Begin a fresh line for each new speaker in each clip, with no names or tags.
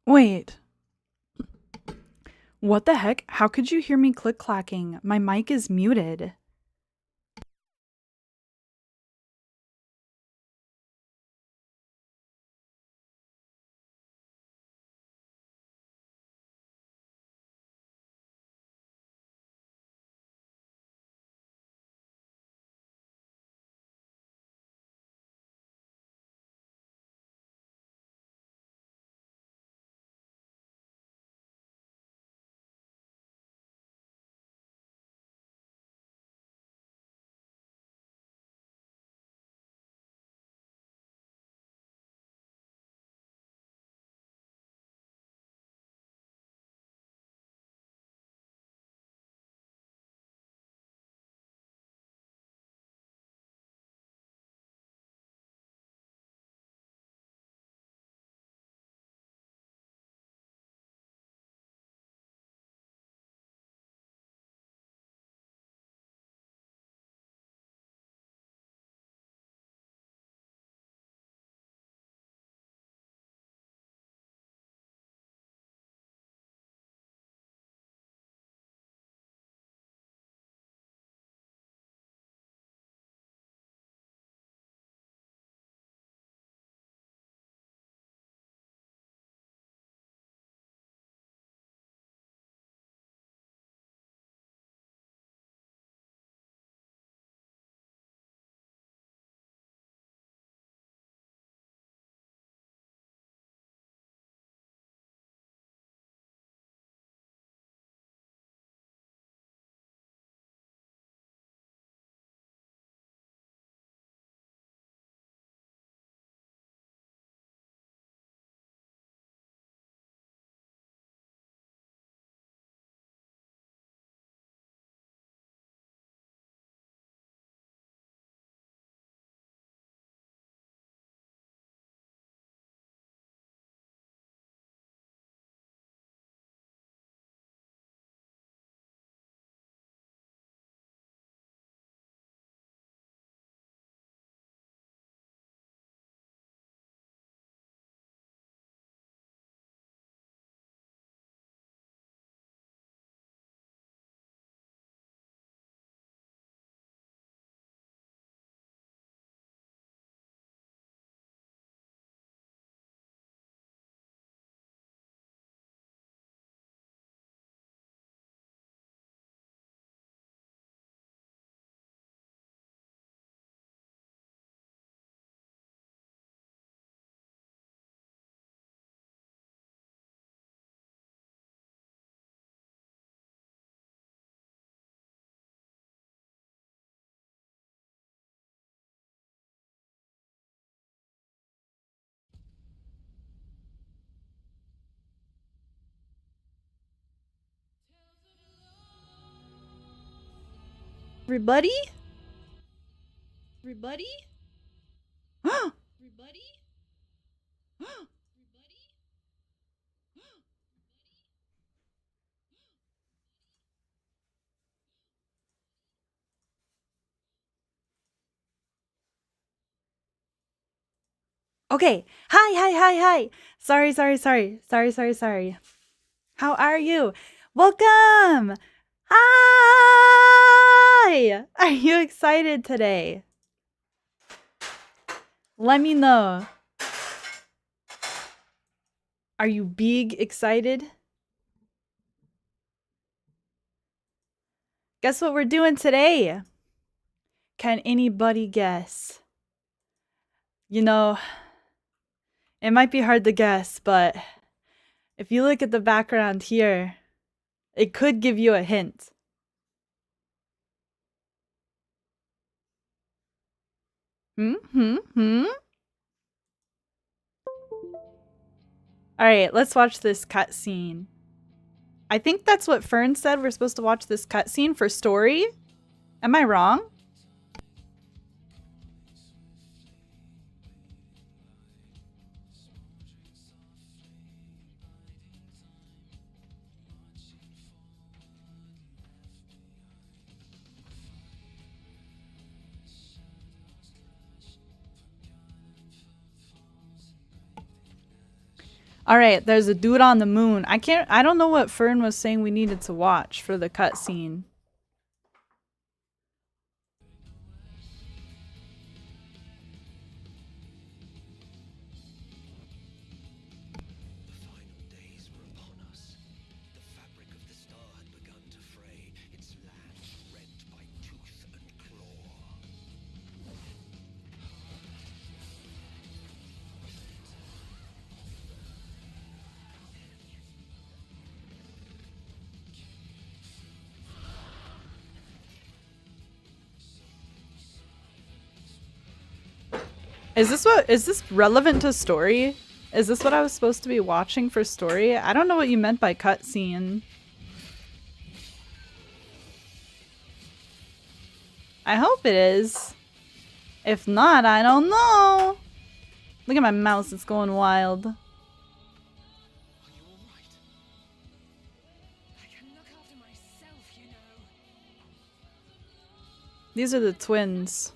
Wait. What the heck? How could you hear me click-clacking? My mic is muted. Everybody? Everybody? Everybody? Okay. Hi. Sorry. How are you? Welcome! Hi! Are you excited today? Let me know. Are you big excited? Guess what we're doing today? Can anybody guess? You know, it might be hard to guess, but if you look at the background here, it could give you a hint. Alright, let's watch this cutscene. I think that's what Fern said. We're supposed to watch this cutscene for story. Am I wrong? Alright, there's a dude on the moon. I don't know what Fern was saying we needed to watch for the cutscene. Is this relevant to story? Is this what I was supposed to be watching for story? I don't know what you meant by cutscene. I hope it is. If not, I don't know. Look at my mouse, it's going wild.
Are you alright? I can look after myself, you know.
These are the twins.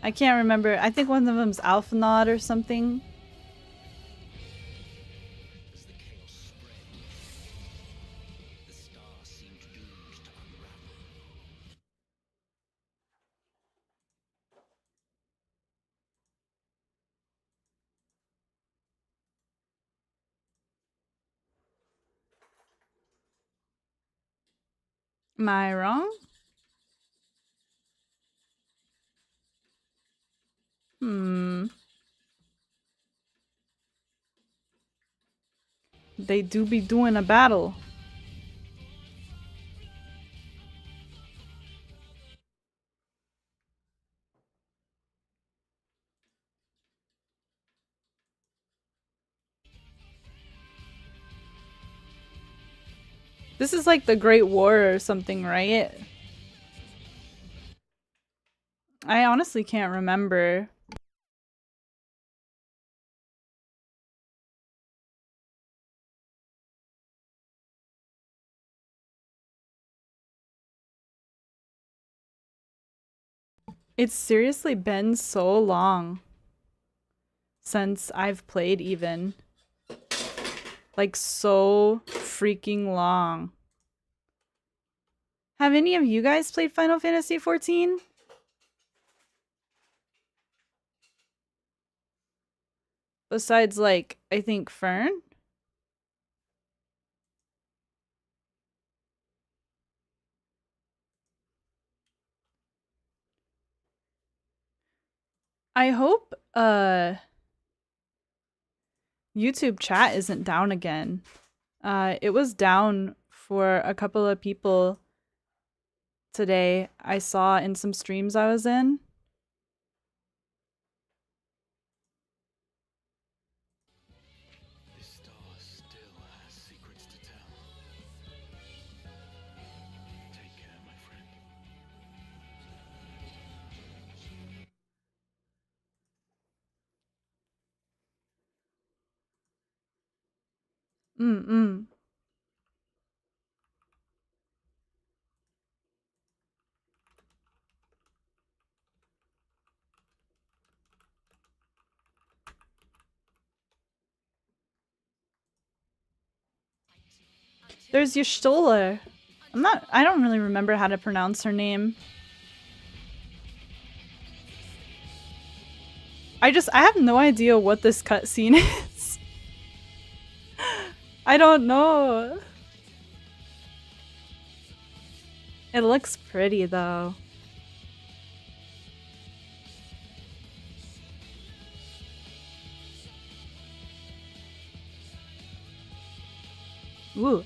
I can't remember. I think one of them's Alphanaud or something.
As the chaos spread, the star seemed doomed to unravel.
Am I wrong? They do be doing a battle. This is like the Great War or something, right? I honestly can't remember. It's seriously been so long since I've played even. Like so freaking long. Have any of you guys played Final Fantasy XIV? Besides, like, I think Fern? I hope, YouTube chat isn't down again. It was down for a couple of people today. I saw in some streams I was in.
This star still has secrets to tell. Take care, my friend.
There's Y'shtola. I don't really remember how to pronounce her name. I have no idea what this cutscene is. I don't know. It looks pretty though. Ooh.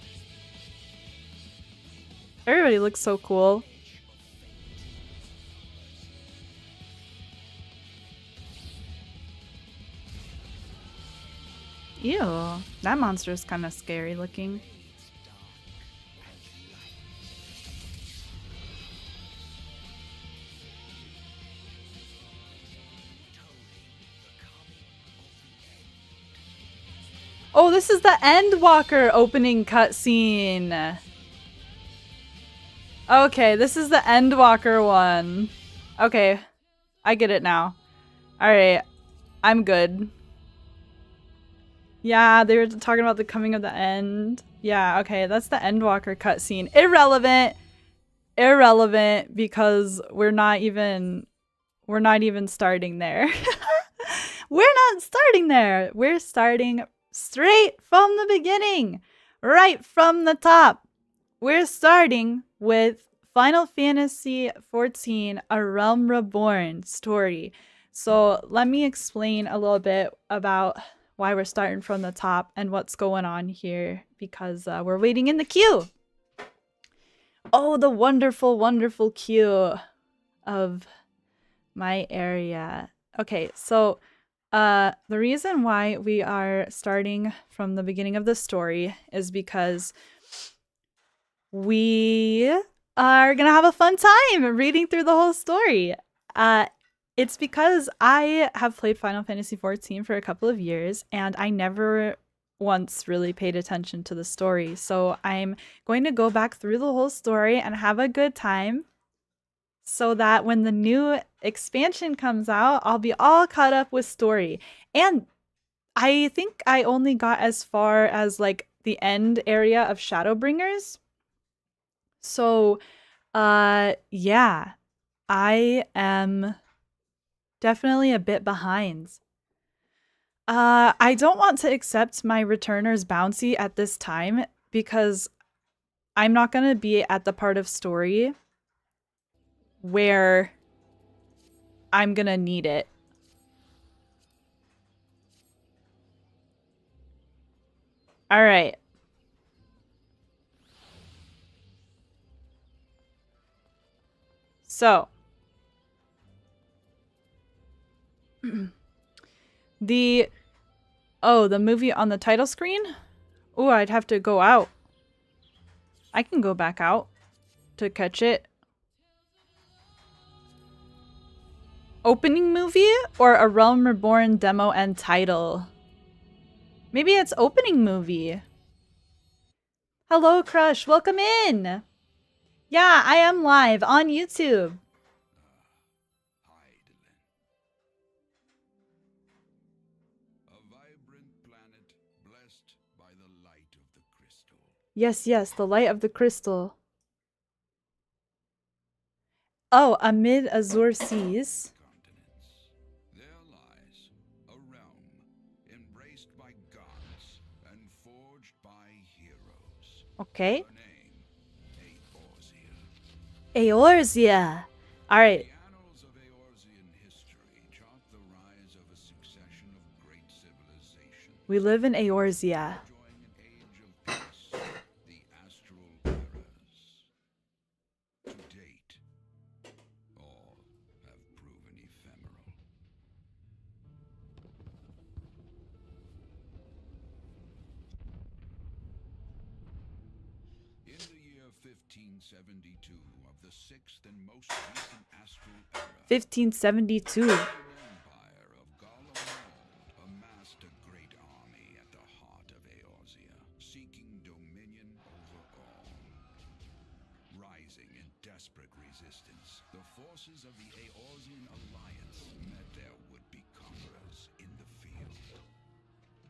Everybody looks so cool. Ew, that monster is kind of scary looking. Oh, this is the Endwalker opening cutscene. Okay, this is the Endwalker one. Okay, I get it now. Alright, I'm good. Yeah, they were talking about the coming of the end. Yeah, okay, that's the Endwalker cutscene. Irrelevant. Irrelevant because we're not even starting there. We're not starting there. We're starting straight from the beginning. Right from the top. We're starting with Final Fantasy XIV A Realm Reborn story. So let me explain a little bit about why we're starting from the top and what's going on here because we're waiting in the queue. Oh, the wonderful, wonderful queue of my area. Okay, so the reason why we are starting from the beginning of the story is because we are gonna have a fun time reading through the whole story. It's because I have played Final Fantasy XIV for a couple of years and I never once really paid attention to the story. So I'm going to go back through the whole story and have a good time so that when the new expansion comes out, I'll be all caught up with story. And I think I only got as far as like the end area of Shadowbringers. So, yeah, I am definitely a bit behind. I don't want to accept my returner's bounty at this time because I'm not going to be at the part of story where I'm going to need it. All right. So, the movie on the title screen? Oh, I'd have to go out. I can go back out to catch it. Opening movie or A Realm Reborn demo and title? Maybe it's opening movie. Hello, Crush. Welcome in. Yeah, I am live on YouTube. Yes, yes, the light of the crystal. Oh, amid azure seas.
There lies a realm embraced by gods and forged by heroes.
Okay.
Her name, Eorzea.
Eorzea. All right.
The annals of Eorzean history chart the rise of a succession of great civilizations.
We live in Eorzea.
In the year 1572 of the sixth and most recent astral era,
1572.
the empire of Garlemald amassed a great army at the heart of Eorzea, seeking dominion over all. Rising in desperate resistance, the forces of the Eorzean alliance met their would-be conquerors in the field.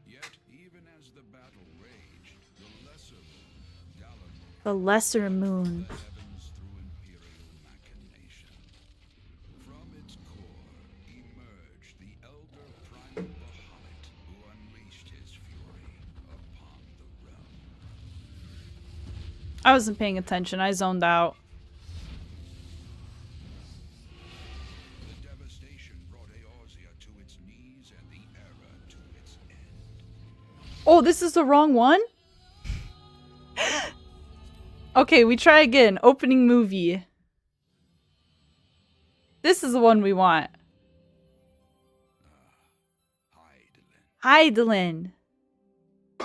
Yet, even as the battle raged, the lesser moon, Garlemald,
The lesser moon.
the heavens through imperial machination. From its core emerged the elder primal Bahamut, who unleashed his fury upon the realm.
I wasn't paying attention. I zoned out.
The devastation brought Eorzea to its knees and the era to its end.
Oh, this is the wrong one? Okay, we try again. Opening movie. This is the one we want.
Hydaelyn.
Hydaelyn.
A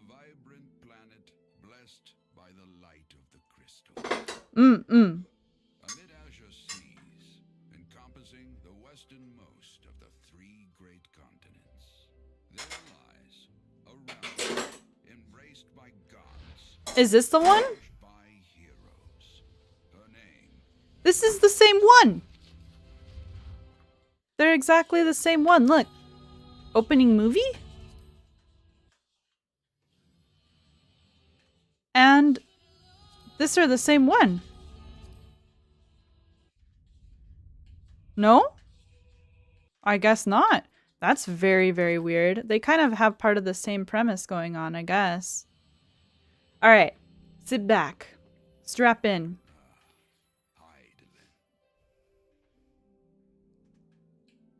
vibrant planet blessed by the light of the crystal. Amid azure seas, encompassing the westernmost of the three great continents, there lies a realm embraced by gods,
Is this the one?
forged by heroes. Her name,
This is the same one. They're exactly the same one. Look. Opening movie? and this are the same one. No? I guess not. That's very, very weird. They kind of have part of the same premise going on, I guess. Alright, sit back. Strap in.
Hide then.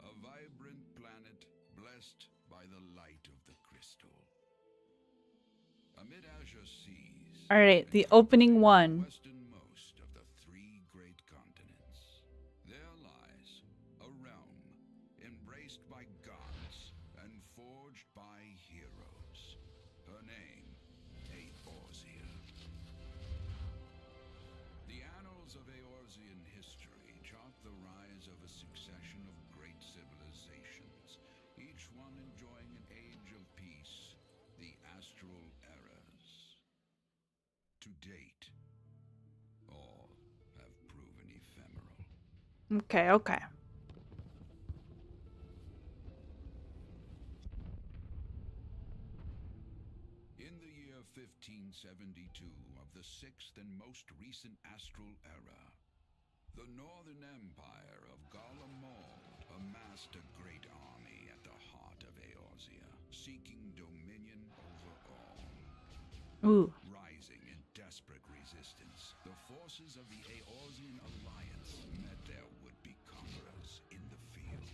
A vibrant planet blessed by the light of the crystal. Amid azure seas.
Alright, the opening one.
Westernmost of the three great continents, there lies a realm embraced by gods and forged by heroes. Her name, Eorzea. The annals of Eorzean history chart the rise of a succession of great civilizations, each one enjoying an age of peace, the astral eras. To date, all have proven ephemeral.
Okay, okay.
In the year 1572 of the sixth and most recent astral era, the Northern Empire of Garlemald amassed a great army at the heart of Eorzea, seeking dominion over all.
Ooh.
Rising in desperate resistance, the forces of the Eorzean alliance met their would-be conquerors in the field.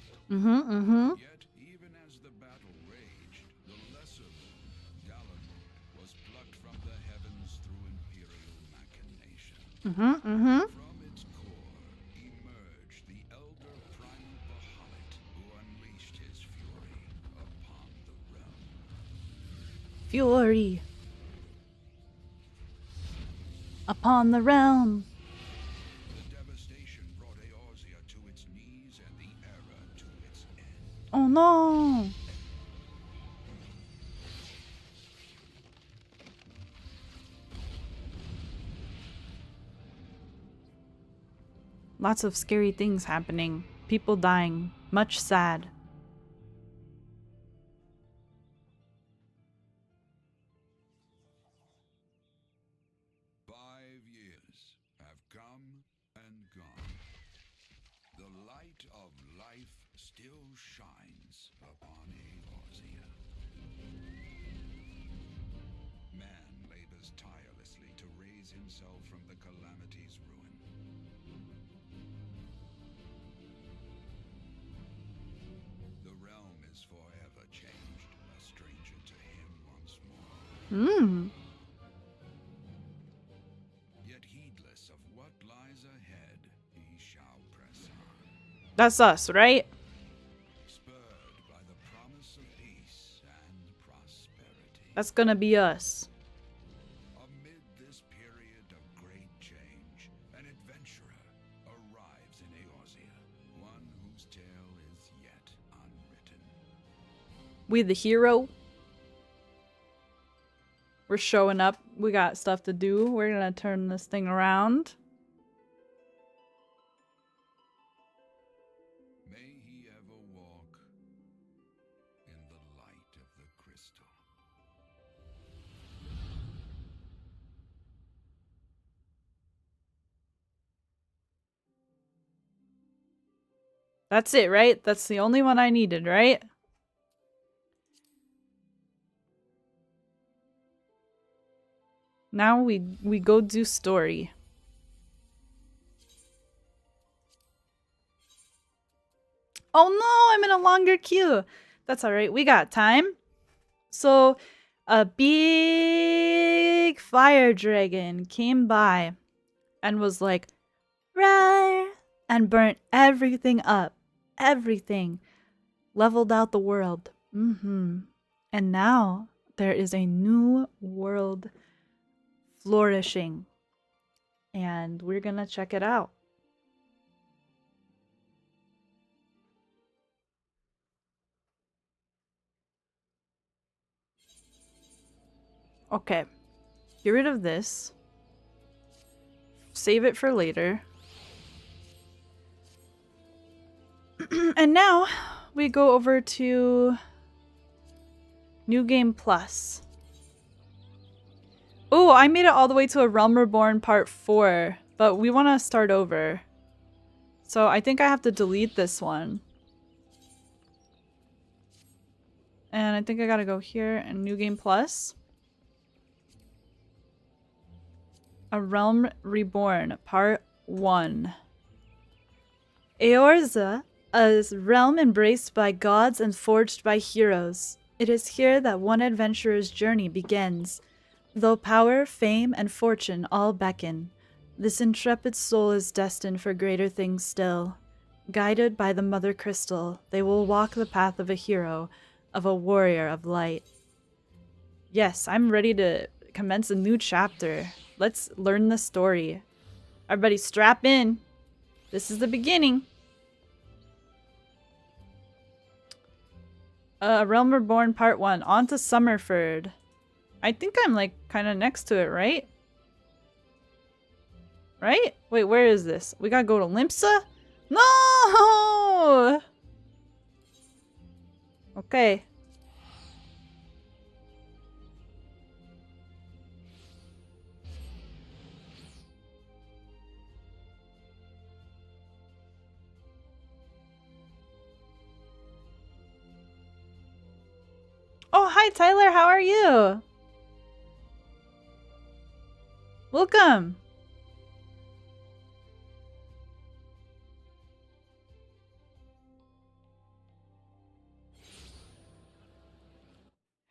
Yet, even as the battle raged, the lesser moon, Dalamud, was plucked from the heavens through imperial machination. From its core emerged the elder primal Bahamut, who unleashed his fury upon the realm.
Fury. Upon the realm.
The devastation brought Eorzea to its knees and the era to its end.
Oh no. Lots of scary things happening. People dying. Much sad.
5 years have come and gone. The light of life still shines upon Eorzea. Man labors tirelessly to raise himself from the calamity's ruin. The realm is forever changed, a stranger to him once more. Yet heedless of what lies ahead, he shall press on,
That's us, right?
spurred by the promise of peace and prosperity.
That's gonna be us.
Amid this period of great change, an adventurer arrives in Eorzea, one whose tale is yet unwritten.
We the hero. We're showing up. We got stuff to do. We're gonna turn this thing around.
May he ever walk in the light of the crystal.
That's it, right? That's the only one I needed, right? Now we go do story. Oh no, I'm in a longer queue. That's all right. We got time. So, a big fire dragon came by and was like, "Rawr," and burnt everything up. Everything. Leveled out the world. And now there is a new world flourishing. And we're gonna check it out. Okay. Get rid of this. Save it for later. And now we go over to New Game Plus. Oh, I made it all the way to A Realm Reborn Part 4, but we want to start over. So I think I have to delete this one. And I think I gotta go here and New Game Plus. A Realm Reborn Part 1. Eorzea, a realm embraced by gods and forged by heroes. It is here that one adventurer's journey begins. Though power, fame, and fortune all beckon, this intrepid soul is destined for greater things still. Guided by the Mother Crystal, they will walk the path of a hero, of a warrior of light. Yes, I'm ready to commence a new chapter. Let's learn the story. Everybody strap in. This is the beginning. Realm Reborn Part 1. On to Summerford. I think I'm like kind of next to it, right? Right? Wait, where is this? We gotta go to Limsa? No! Okay. Oh, hi Tyler, how are you? Welcome.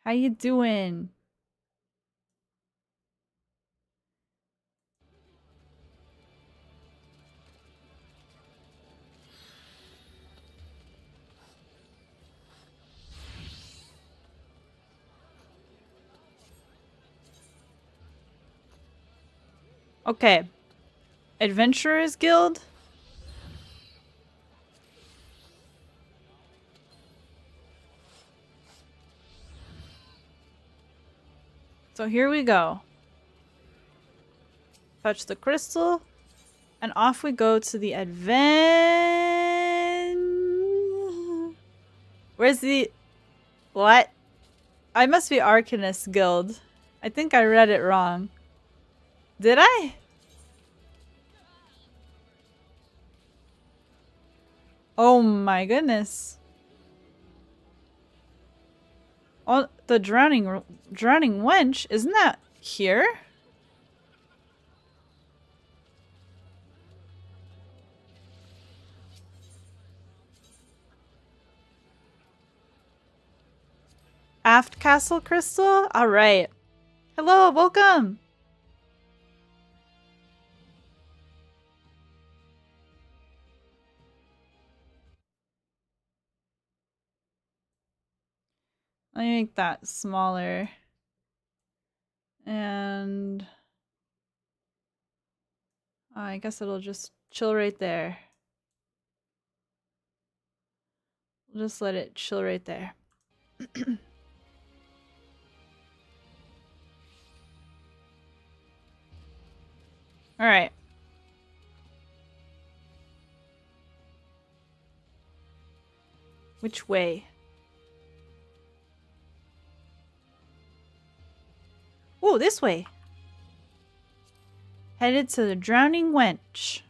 How you doing? Okay. Adventurers Guild? So here we go. Touch the crystal. And off we go to the Where's the... What? I must be Arcanist Guild. I think I read it wrong. Did I? Oh my goodness. Oh, the drowning wench. Isn't that here? Aft Castle Crystal? Alright. Hello, welcome! Let me make that smaller. And... I guess it'll just chill right there. We'll just let it chill right there. Alright. Which way? Oh, this way. Headed to the Drowning Wench.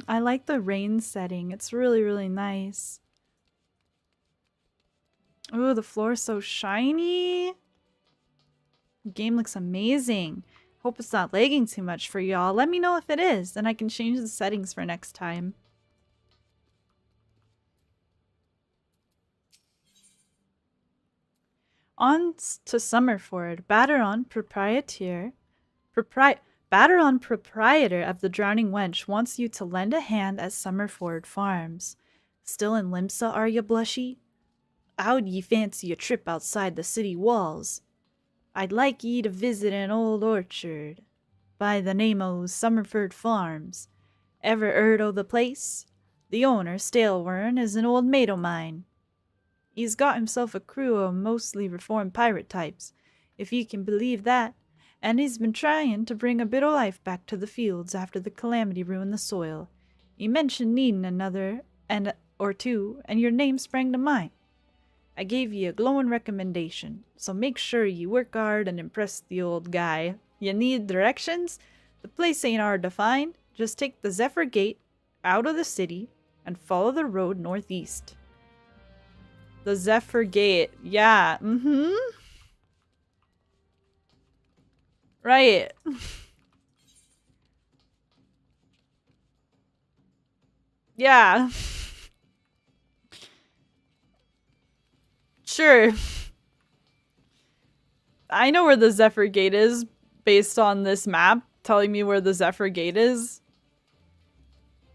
I like the rain setting. It's really, really nice. Oh, the floor is so shiny. The game looks amazing. Hope it's not lagging too much for y'all. Let me know if it is, then I can change the settings for next time. On to Summerford. Batteron, proprietor of the Drowning Wench, wants you to lend a hand at Summerford Farms. Still in Limsa, are you, Blushie? How'd ye fancy a trip outside the city walls? I'd like ye to visit an old orchard by the name o' Summerford Farms. Ever heard o' the place? The owner, Stalewern, is an old mate o' mine. He's got himself a crew o' mostly reformed pirate types, if ye can believe that, and he's been trying to bring a bit o' life back to the fields after the calamity ruined the soil. He mentioned needing another or two, and your name sprang to mind. I gave you a glowing recommendation, so make sure you work hard and impress the old guy. You need directions? The place ain't hard to find. Just take the Zephyr Gate out of the city and follow the road northeast. The Zephyr Gate. Yeah. Mm-hmm. Right. Yeah. Sure. I know where the Zephyr Gate is based on this map telling me where the Zephyr Gate is.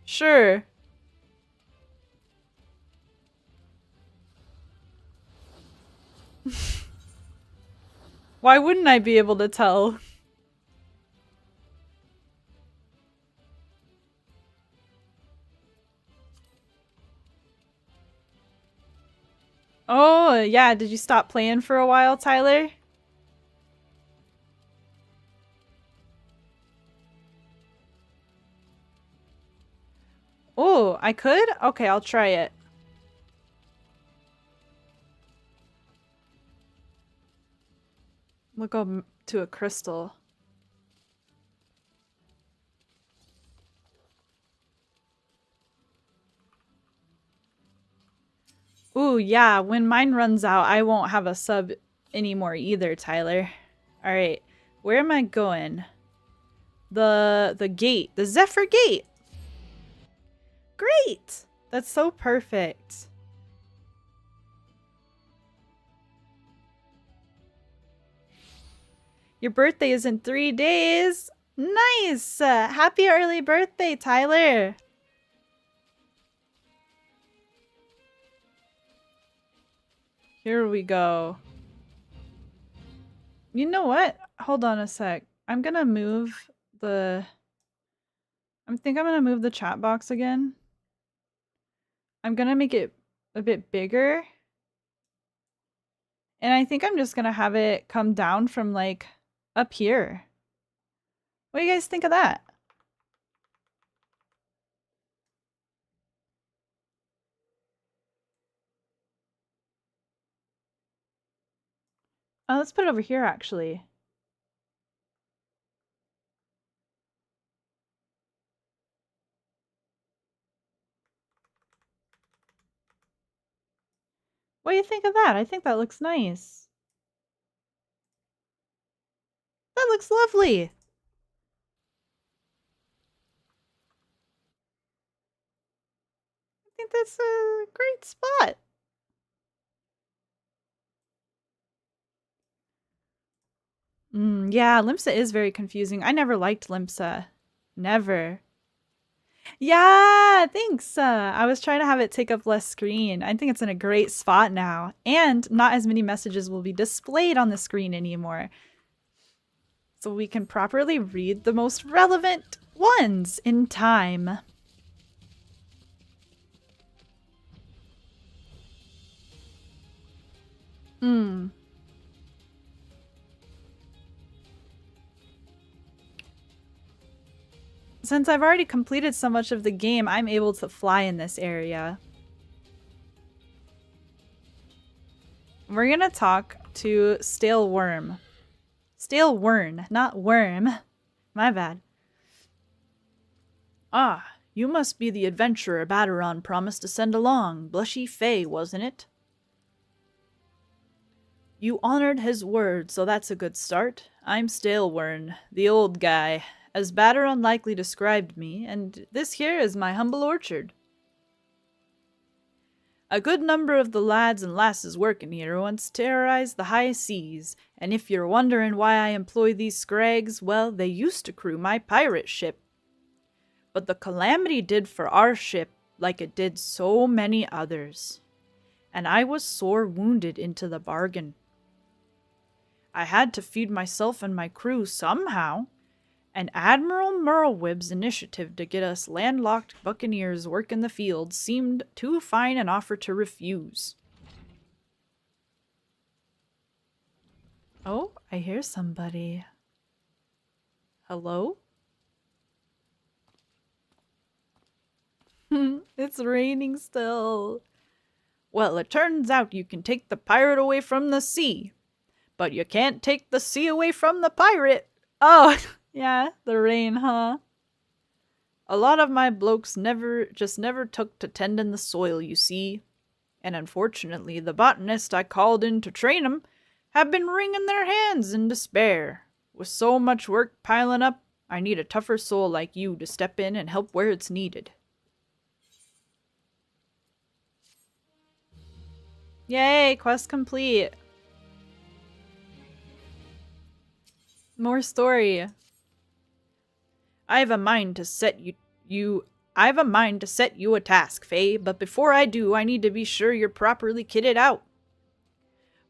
Sure. Why wouldn't I be able to tell? Oh, yeah. Did you stop playing for a while, Tyler? Oh, I could? Okay, I'll try it. We'll go to a crystal. Ooh, yeah. When mine runs out, I won't have a sub anymore either, Tyler. Alright. Where am I going? The gate. The Zephyr Gate! Great! That's so perfect. Your birthday is in 3 days! Nice! Happy early birthday, Tyler! Here we go. You know what? Hold on a sec. I'm gonna move the... I think I'm gonna move the chat box again. I'm gonna make it a bit bigger. And I think I'm just gonna have it come down from, like, up here. What do you guys think of that? Oh, let's put it over here, actually. What do you think of that? I think that looks nice. That looks lovely! I think that's a great spot. Yeah, Limsa is very confusing. I never liked Limsa. Never. Yeah, thanks. I was trying to have it take up less screen. I think it's in a great spot now. And not as many messages will be displayed on the screen anymore. So we can properly read the most relevant ones in time. Since I've already completed so much of the game, I'm able to fly in this area. We're gonna talk to Stale Worm. Stale Wern, not Worm. My bad. Ah, you must be the adventurer Baderon promised to send along. BlushieFae, wasn't it? You honored his word, so that's a good start. I'm Stale Wern, the old guy, as Baderon likely described me, and this here is my humble orchard. A good number of the lads and lasses working here once terrorized the high seas, and if you're wondering why I employ these scrags, well, they used to crew my pirate ship. But the calamity did for our ship like it did so many others, and I was sore wounded into the bargain. I had to feed myself and my crew somehow, and Admiral Merlwyb's initiative to get us landlocked buccaneers work in the field seemed too fine an offer to refuse. Oh, I hear somebody. Hello? It's raining still. Well, it turns out you can take the pirate away from the sea, but you can't take the sea away from the pirate. Oh, yeah, the rain, huh? A lot of my blokes never took to tending the soil, you see. And unfortunately, the botanist I called in to train 'em have been wringing their hands in despair. With so much work piling up, I need a tougher soul like you to step in and help where it's needed. Yay, quest complete. More story. I have a mind to set you a task, Fae, but before I do, I need to be sure you're properly kitted out.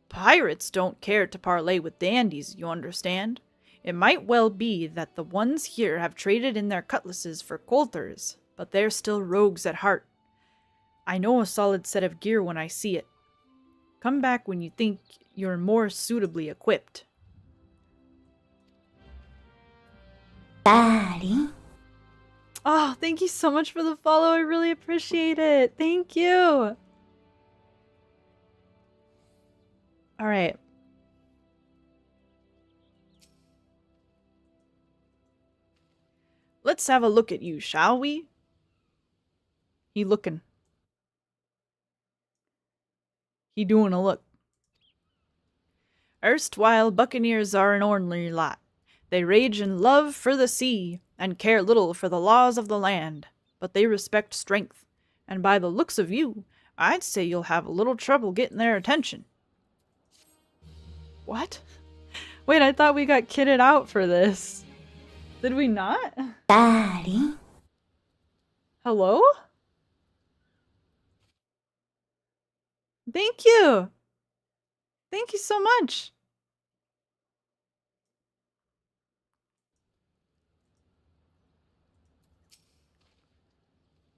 Pirates don't care to parley with dandies, you understand. It might well be that the ones here have traded in their cutlasses for coulters, but they're still rogues at heart. I know a solid set of gear when I see it. Come back when you think you're more suitably equipped.
Daddy.
Oh, thank you so much for the follow. I really appreciate it. Thank you. All right. Let's have a look at you, shall we? He looking. He doing a look. Erstwhile buccaneers are an ornery lot. They rage in love for the sea, and care little for the laws of the land. But they respect strength, and by the looks of you, I'd say you'll have a little trouble getting their attention. What? Wait, I thought we got kitted out for this. Did we not?
Daddy.
Hello? Thank you! Thank you so much!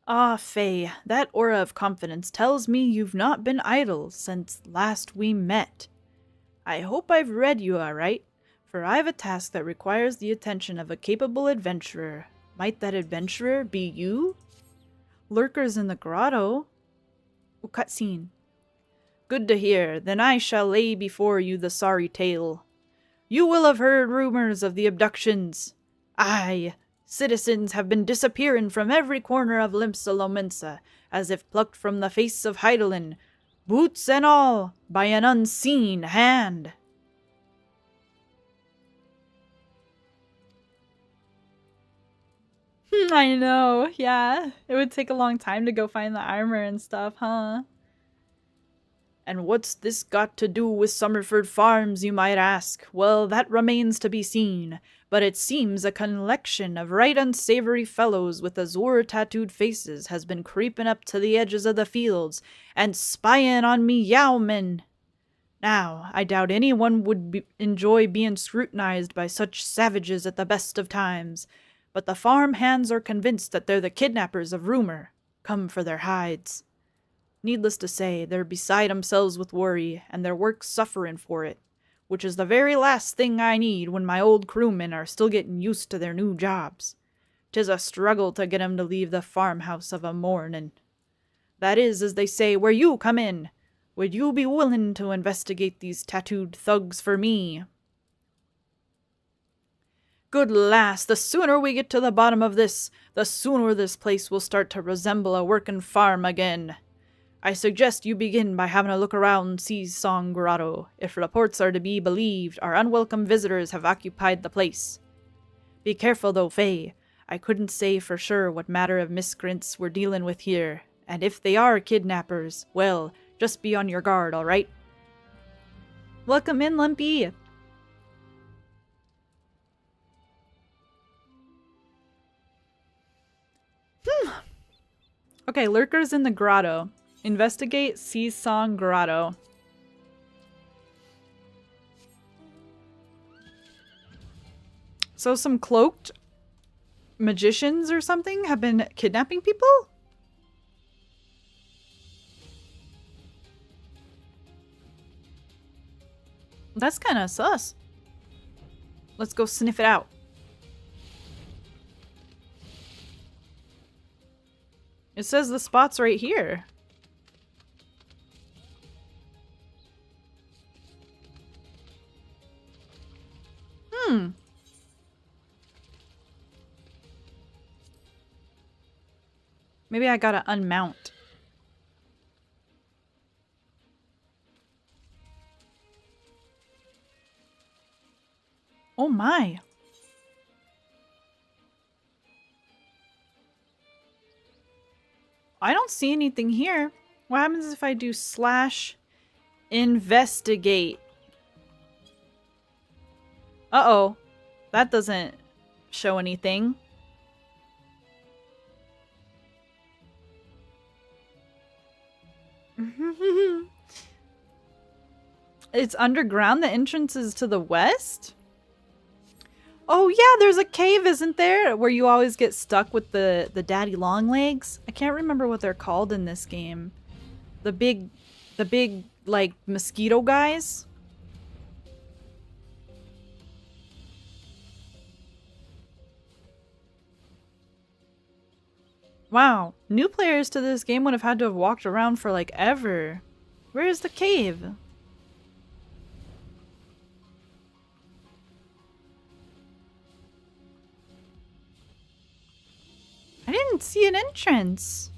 Ah, Fae, that aura of confidence tells me you've not been idle since last we met. I hope I've read you aright, for I've a task that requires the attention of a capable adventurer. Might that adventurer be you? Lurkers in the grotto? Oh, cutscene. Good to hear, then I shall lay before you the sorry tale. You will have heard rumors of the abductions. Aye, citizens have been disappearing from every corner of Limpsa as if plucked from the face of Heidelin, boots and all, by an unseen hand. I know, yeah. It would take a long time to go find the armor and stuff, huh? And what's this got to do with Summerford Farms, you might ask? Well, that remains to be seen, but it seems a collection of right unsavory fellows with azure-tattooed faces has been creeping up to the edges of the fields and spying on me yowmen. Now, I doubt anyone would enjoy being scrutinized by such savages at the best of times, but the farm hands are convinced that they're the kidnappers of rumor, come for their hides. Needless to say, they're beside themselves with worry, and their work's suffering for it, which is the very last thing I need when my old crewmen are still getting used to their new jobs. 'Tis a struggle to get 'em to leave the farmhouse of a mornin'. That is, as they say, where you come in. Would you be willing to investigate these tattooed thugs for me? Good lass, the sooner we get to the bottom of this, the sooner this place will start to resemble a working farm again. I suggest you begin by having a look around Seasong Grotto. If reports are to be believed, our unwelcome visitors have occupied the place. Be careful though, Fae. I couldn't say for sure what matter of miscreants we're dealing with here, and if they are kidnappers, well, just be on your guard, alright? Welcome in, Lumpy! Okay, lurkers in the grotto. Investigate Seasong Grotto. So some cloaked magicians or something have been kidnapping people? That's kind of sus. Let's go sniff it out. It says the spot's right here. Maybe I gotta unmount. Oh my. I don't see anything here. What happens if I do / investigate? Uh-oh. That doesn't show anything. It's underground. The entrance is to the west? Oh yeah, there's a cave, isn't there? Where you always get stuck with the daddy long legs. I can't remember what they're called in this game. The big like mosquito guys. Wow, new players to this game would have had to have walked around for like ever. Where is the cave? I didn't see an entrance.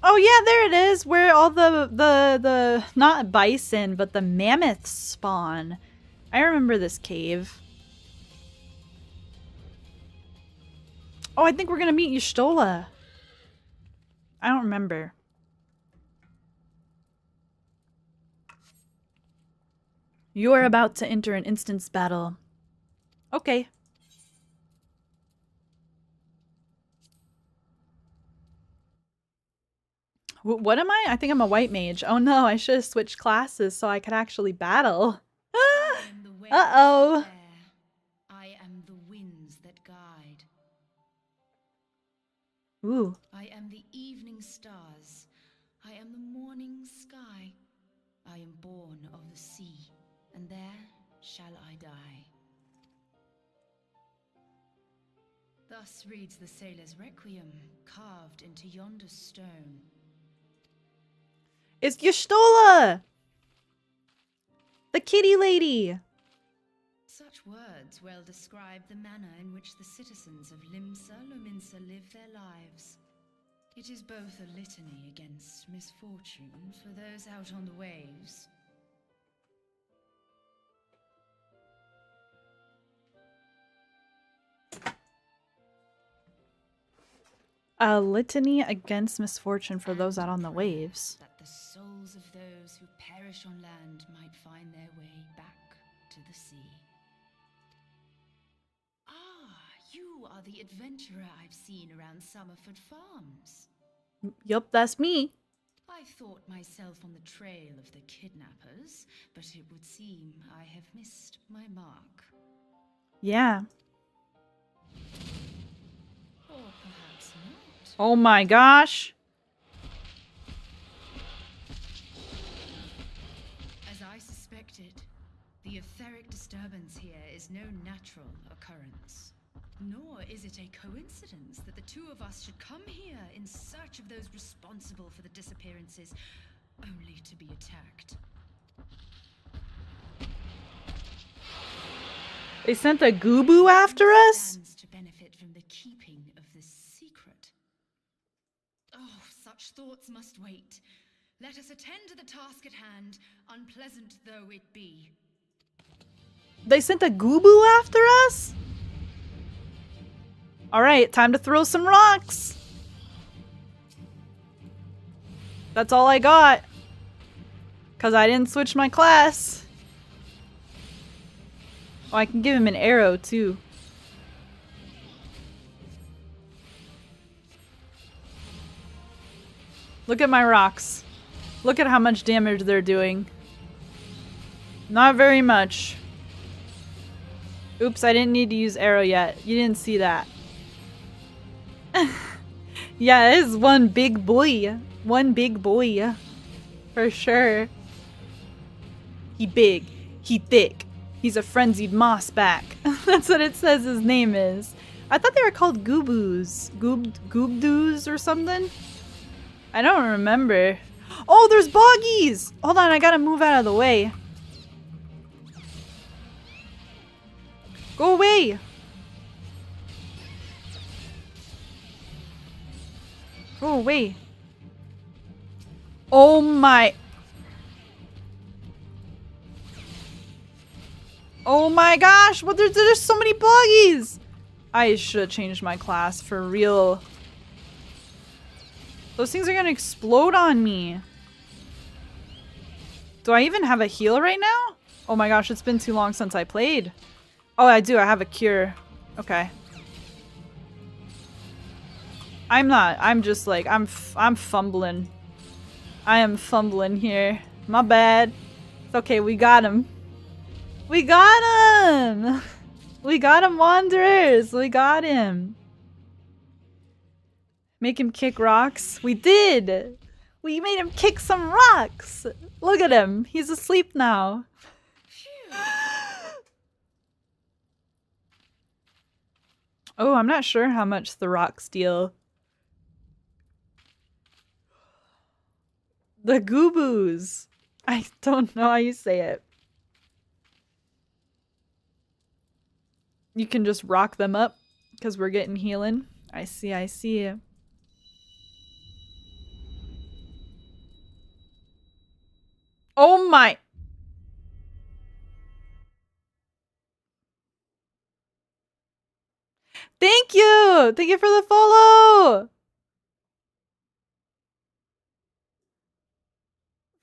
Oh yeah, there it is, where all the not bison, but the mammoths spawn. I remember this cave. Oh, I think we're gonna meet Y'shtola. I don't remember. You are about to enter an instance battle. Okay. What am I? I think I'm a white mage. Oh no, I should have switched classes so I could actually battle. Uh-oh.
I am the winds that guide.
Ooh.
I am the evening stars. I am the morning sky. I am born of the sea, and there shall I die. Thus reads the sailor's requiem, carved into yonder stone.
It's Y'shtola! The kitty lady!
Such words well describe the manner in which the citizens of Limsa Lominsa live their lives. It is both a litany against misfortune for those out on the waves.
A litany against misfortune for those out on the waves.
That the souls of those who perish on land might find their way back to the sea. Ah, you are the adventurer I've seen around Summerford Farms.
Yup, that's me.
I thought myself on the trail of the kidnappers, but it would seem I have missed my mark.
Yeah.
Or perhaps not.
Oh my gosh.
As I suspected, the etheric disturbance here is no natural occurrence. Nor is it a coincidence that the two of us should come here in search of those responsible for the disappearances, only to be attacked.
They sent a Goobu after us?
Stands to benefit from the keeping of this secret. Oh, such thoughts must wait. Let us attend to the task at hand, unpleasant though it be.
They sent a Goobu after us? Alright, time to throw some rocks. That's all I got. Because I didn't switch my class. Oh, I can give him an arrow too. Look at my rocks. Look at how much damage they're doing. Not very much. Oops, I didn't need to use arrow yet. You didn't see that. Yeah, it is one big boy. One big boy. For sure. He big. He thick. He's a frenzied mossback. That's what it says his name is. I thought they were called Goobus. Goobdoos or something? I don't remember. Oh, there's boggies! Hold on, I gotta move out of the way. Go away! Go away. Oh my. Oh my gosh, what there's so many buggies! I should have changed my class for real. Those things are gonna explode on me. Do I even have a heal right now? Oh my gosh, it's been too long since I played. Oh, I do, I have a cure. Okay. I'm not, I'm just like, I'm fumbling. I am fumbling here. My bad. It's okay, we got him. We got him! We got him, Wanderers! We got him. Make him kick rocks? We did! We made him kick some rocks! Look at him! He's asleep now. Oh, I'm not sure how much the rocks deal. The gooboos! I don't know how you say it. You can just rock them up because we're getting healing. I see, I see. Oh my! Thank you! Thank you for the follow!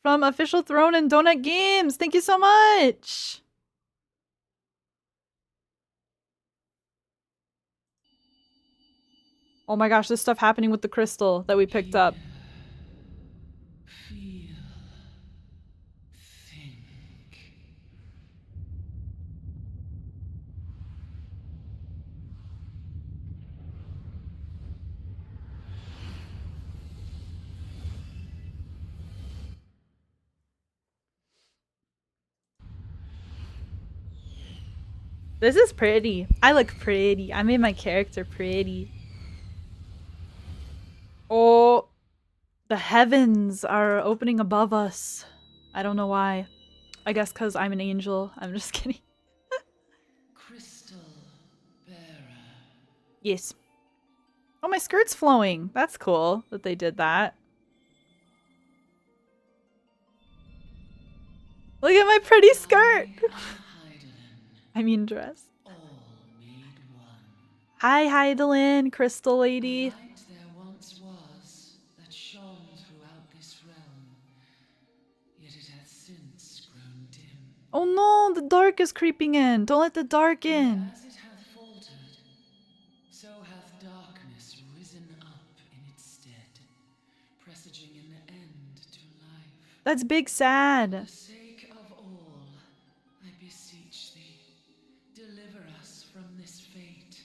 From Official Throne and Donut Games. Thank you so much! Oh my gosh, there's stuff happening with the crystal that we picked up.
Feel. Think.
This is pretty. I look pretty. I made my character pretty. Oh, the heavens are opening above us. I don't know why. I guess because I'm an angel. I'm just kidding.
Crystal bearer.
Yes. Oh, my skirt's flowing. That's cool that they did that. Look at my pretty skirt. I mean dress.
All made one.
Hi, Heidelin, Crystal Lady.
Light there once was that shone throughout this realm, yet it hath since grown dim.
Oh no, the dark is creeping in. Don't let the dark in.
As it hath faltered, so hath darkness risen up in its stead, presaging an end to life.
That's big
For
sad.
the sake of all, I beseech thee, deliver us from this fate.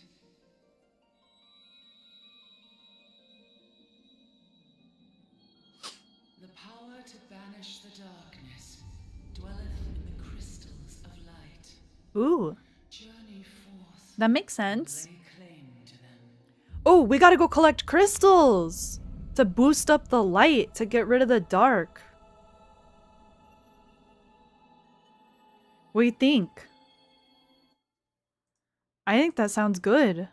The power to banish the darkness dwelleth in the crystals of light.
Ooh,
Journey forth
that makes
and
sense.
lay claim to them.
Oh, we gotta go collect crystals to boost up the light, to get rid of the dark. What do you think? I think that sounds good.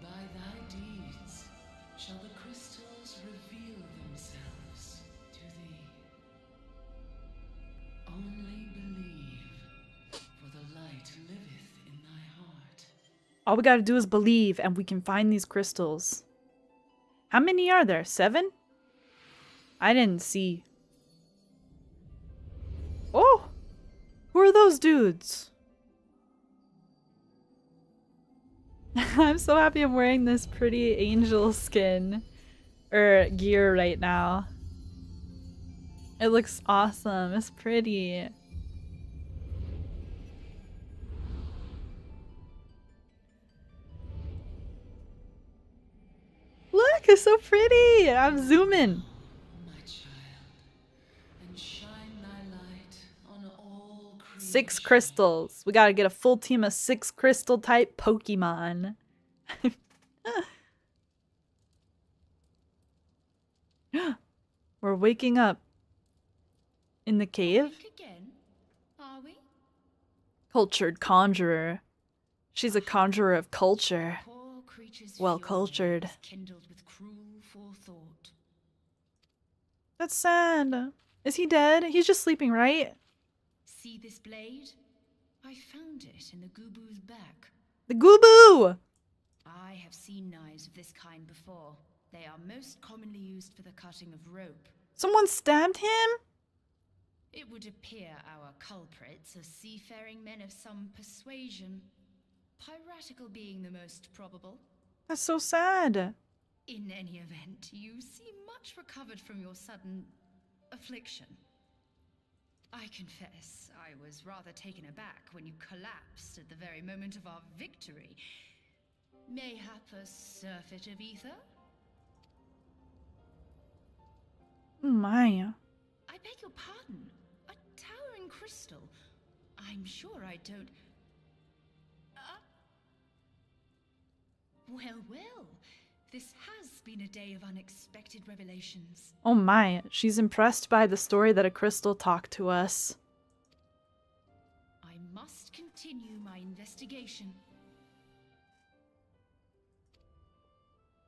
By thy deeds shall the crystals reveal themselves to thee. Only believe, for the light liveth in thy heart.
All we gotta do is believe and we can find these crystals. How many are there? 7? I didn't see. Oh! Who are those dudes? I'm so happy I'm wearing this pretty angel skin or gear right now. It looks awesome. It's pretty. Look, it's so pretty. I'm zooming.
My child, and shine thy light on all creation.
6 crystals. We gotta get a full team of 6 crystal type Pokemon. We're waking up in the cave.
Awake again, are we?
Cultured conjurer. She's a conjurer of culture.
Poor creature's
Well
fury
cultured.
is kindled with cruel forethought.
That's sad. Is he dead? He's just sleeping, right?
See this blade? I found it in the Gubu's back.
The Gubu!
I have seen knives of this kind before. They are most commonly used for the cutting of rope.
Someone stabbed him?
It would appear our culprits are seafaring men of some persuasion. Piratical being the most probable.
That's so sad.
In any event, you seem much recovered from your sudden affliction. I confess, I was rather taken aback when you collapsed at the very moment of our victory. Mayhap a surfeit of ether?
Oh my.
I beg your pardon. A towering crystal. I'm sure I don't... Well. This has been a day of unexpected revelations.
Oh my. She's impressed by the story that a crystal talked to us.
I must continue my investigation.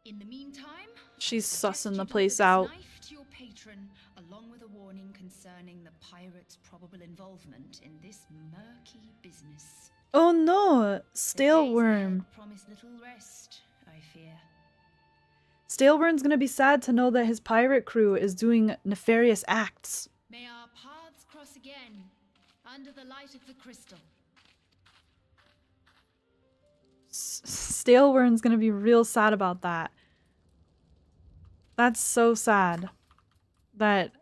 In the meantime,
She's
I suggest
sussing
you
the
deliver
place
this
out.
knife to your patron, along with a warning concerning the pirate's probable involvement in this murky business.
Oh no.
The
Stale
days
worm.
ahead promise little rest, I fear.
Staleworm's gonna be sad to know that his pirate crew is doing nefarious acts.
May our paths cross again, under the light of the crystal.
Staleworm's gonna be real sad about that. That's so sad. That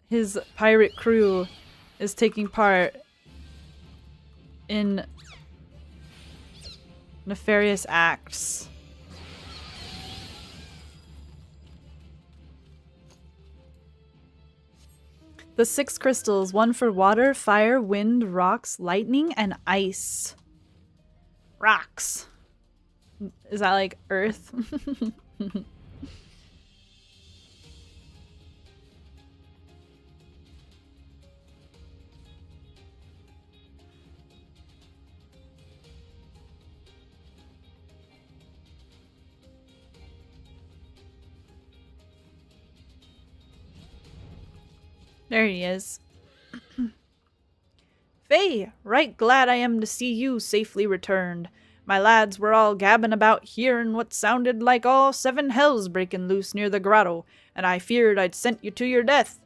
his pirate crew is taking part in nefarious acts. The 6 crystals, one for water, fire, wind, rocks, lightning, and ice. Rocks. Is that like earth? There he is. Fae, right glad I am to see you safely returned. My lads were all gabbing about hearing what sounded like all 7 hells breaking loose near the grotto, and I feared I'd sent you to your death.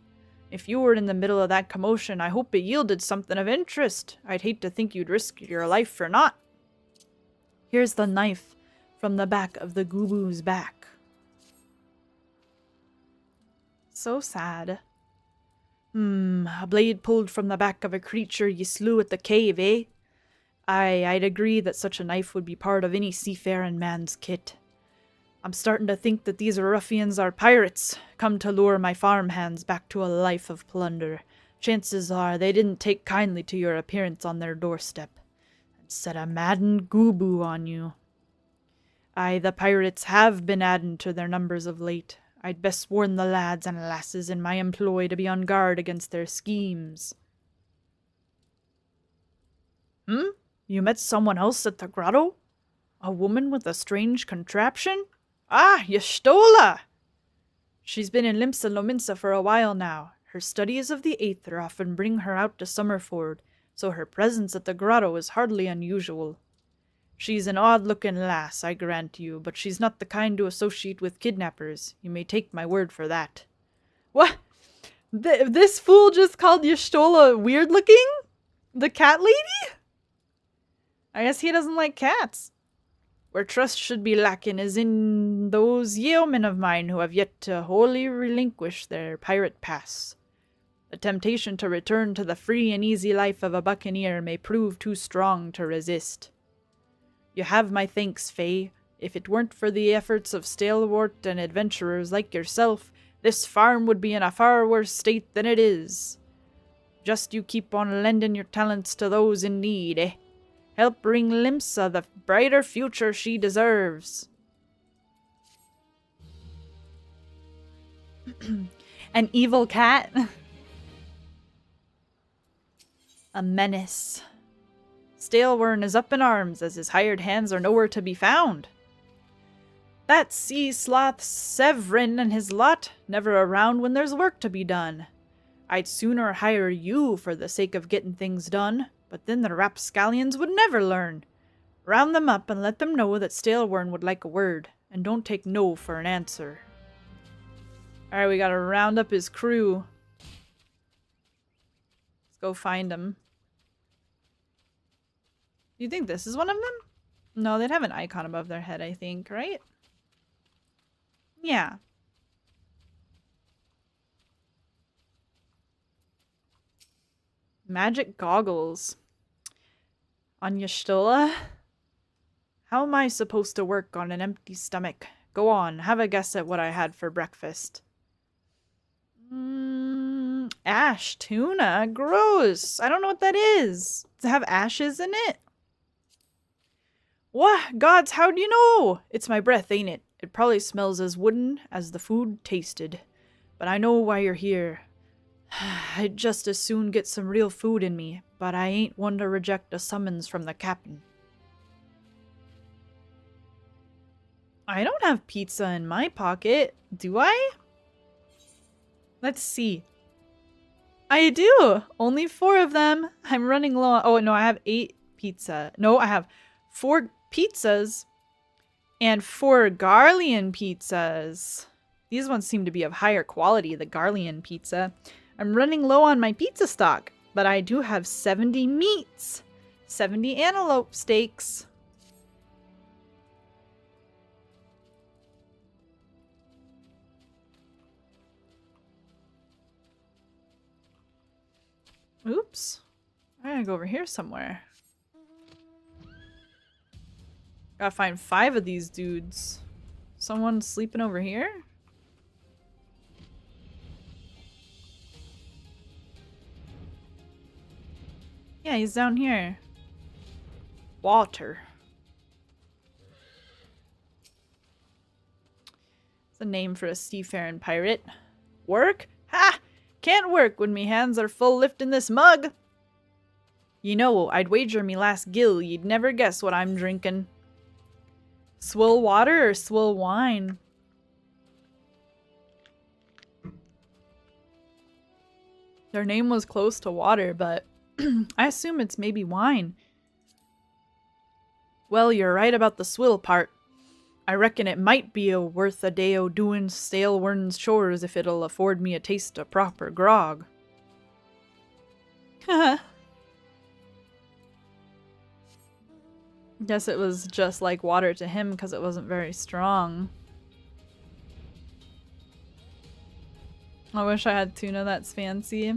If you were in the middle of that commotion, I hope it yielded something of interest. I'd hate to think you'd risk your life for naught. Here's the knife from the back of the Gubu's back. So sad. A blade pulled from the back of a creature ye slew at the cave, eh? I'd agree that such a knife would be part of any seafaring man's kit. I'm starting to think that these ruffians are pirates, come to lure my farmhands back to a life of plunder. Chances are they didn't take kindly to your appearance on their doorstep, and set a maddened Gubu on you. Aye, the pirates have been adding to their numbers of late. I'd best warn the lads and lasses in my employ to be on guard against their schemes. You met someone else at the grotto? A woman with a strange contraption? Ah, Y'shtola! She's been in Limsa Lominsa for a while now. Her studies of the Aether often bring her out to Summerford, so her presence at the grotto is hardly unusual. She's an odd-looking lass, I grant you, but she's not the kind to associate with kidnappers. You may take my word for that. What? This fool just called Y'shtola weird-looking? The cat lady? I guess he doesn't like cats. Where trust should be lacking is in those yeomen of mine who have yet to wholly relinquish their pirate past. The temptation to return to the free and easy life of a buccaneer may prove too strong to resist. You have my thanks, Fae. If it weren't for the efforts of stalwart and adventurers like yourself, this farm would be in a far worse state than it is. Just you keep on lending your talents to those in need, eh? Help bring Limsa the brighter future she deserves. An evil cat. A menace. Stalewern is up in arms as his hired hands are nowhere to be found. That sea sloth Severin and his lot never around when there's work to be done. I'd sooner hire you for the sake of getting things done, but then the rapscallions would never learn. Round them up and let them know that Stalewern would like a word, and don't take no for an answer. Alright, we gotta round up his crew. Let's go find him. Do you think this is one of them? No, they'd have an icon above their head, I think, right? Yeah. Magic goggles. On Y'shtola? How am I supposed to work on an empty stomach? Go on, have a guess at what I had for breakfast. Ash tuna? Gross! I don't know what that is. Does it have ashes in it? What? Gods, how do you know? It's my breath, ain't it? It probably smells as wooden as the food tasted. But I know why you're here. I'd just as soon get some real food in me, but I ain't one to reject a summons from the captain. I don't have pizza in my pocket, do I? Let's see. I do! Only 4 of them. I'm running low on— oh no, I have 8 pizza. No, I have 4 pizzas and 4 Garlean pizzas. These ones seem to be of higher quality, the Garlean pizza. I'm running low on my pizza stock, but I do have 70 meats. 70 antelope steaks. Oops. I gotta go over here somewhere. Gotta find 5 of these dudes. Someone sleeping over here? Yeah, he's down here. Water. It's a name for a seafaring pirate. Work? Ha! Can't work when me hands are full lifting this mug. You know, I'd wager me last gill you'd never guess what I'm drinking. Swill water or swill wine? Their name was close to water, but I assume it's maybe wine. Well, you're right about the swill part. I reckon it might be worth a day o' doing Stalewern's chores if it'll afford me a taste of proper grog. Guess it was just like water to him because it wasn't very strong. I wish I had tuna that's fancy.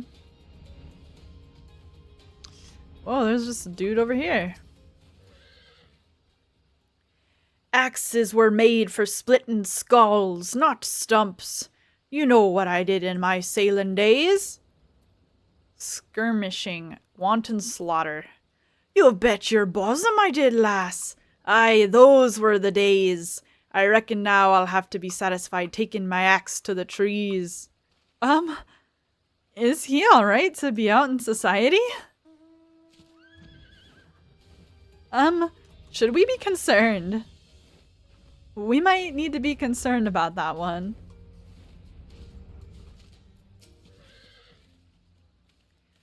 Whoa, there's just a dude over here. Axes were made for splitting skulls, not stumps. You know what I did in my sailing days. Skirmishing, wanton slaughter. You bet your bosom I did, lass. Aye, those were the days. I reckon now I'll have to be satisfied taking my axe to the trees. Is he alright to be out in society? Should we be concerned? We might need to be concerned about that one.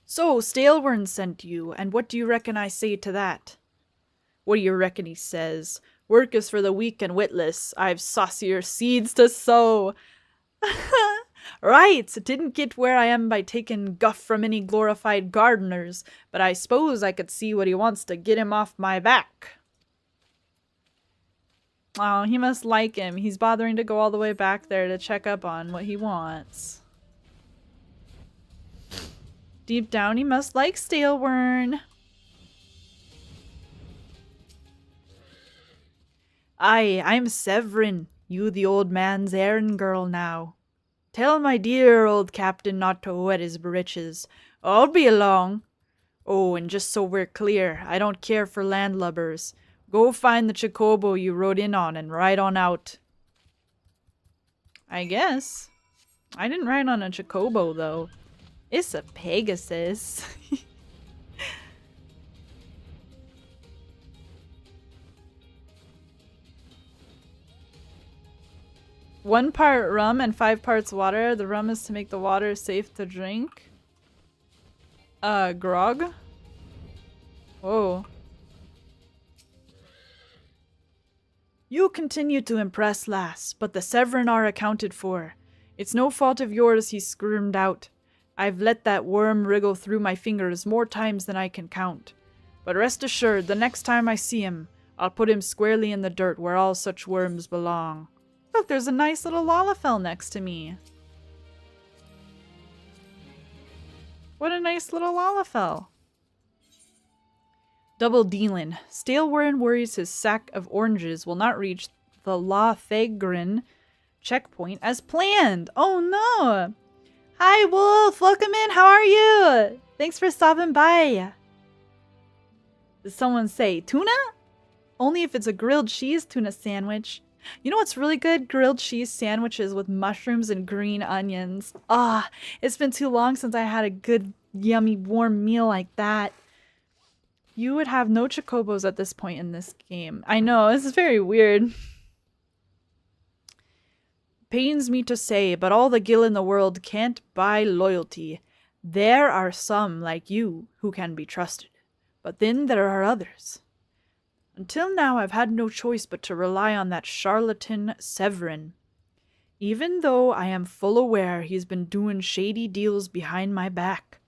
So, Stalewern sent you, and what do you reckon I say to that? What do you reckon he says? Work is for the weak and witless. I've saucier seeds to sow. Right, didn't get where I am by taking guff from any glorified gardeners, but I suppose I could see what he wants to get him off my back. Oh, he must like him. He's bothering to go all the way back there to check up on what he wants. Deep down, he must like Stalewern. Aye, I'm Severin, you the old man's errand girl now. Tell my dear old captain not to wet his breeches. I'll be along. Oh, and just so we're clear, I don't care for landlubbers. Go find the chocobo you rode in on and ride on out. I guess. I didn't ride on a Chocobo, though. It's a Pegasus. One part rum and 5 parts water. The rum is to make the water safe to drink. Grog? Whoa. You continue to impress, lass, but the Severin are accounted for. It's no fault of yours he squirmed out. I've let that worm wriggle through my fingers more times than I can count. But rest assured, the next time I see him, I'll put him squarely in the dirt where all such worms belong. Look, there's a nice little Lalafell next to me. What a nice little Lalafell. Double dealin'. Stale Warren worries his sack of oranges will not reach the La Thegrin checkpoint as planned. Oh no! Hi Wolf! Welcome in! How are you? Thanks for stopping by. Did someone say tuna? Only if it's a grilled cheese tuna sandwich. You know what's really good? Grilled cheese sandwiches with mushrooms and green onions. Ah, it's been too long since I had a good, yummy, warm meal like that. You would have no chocobos at this point in this game. I know, this is very weird. Pains me to say, but all the gil in the world can't buy loyalty. There are some, like you, who can be trusted. But then there are others. Until now, I've had no choice but to rely on that charlatan Severin. Even though I am full aware he's been doing shady deals behind my back.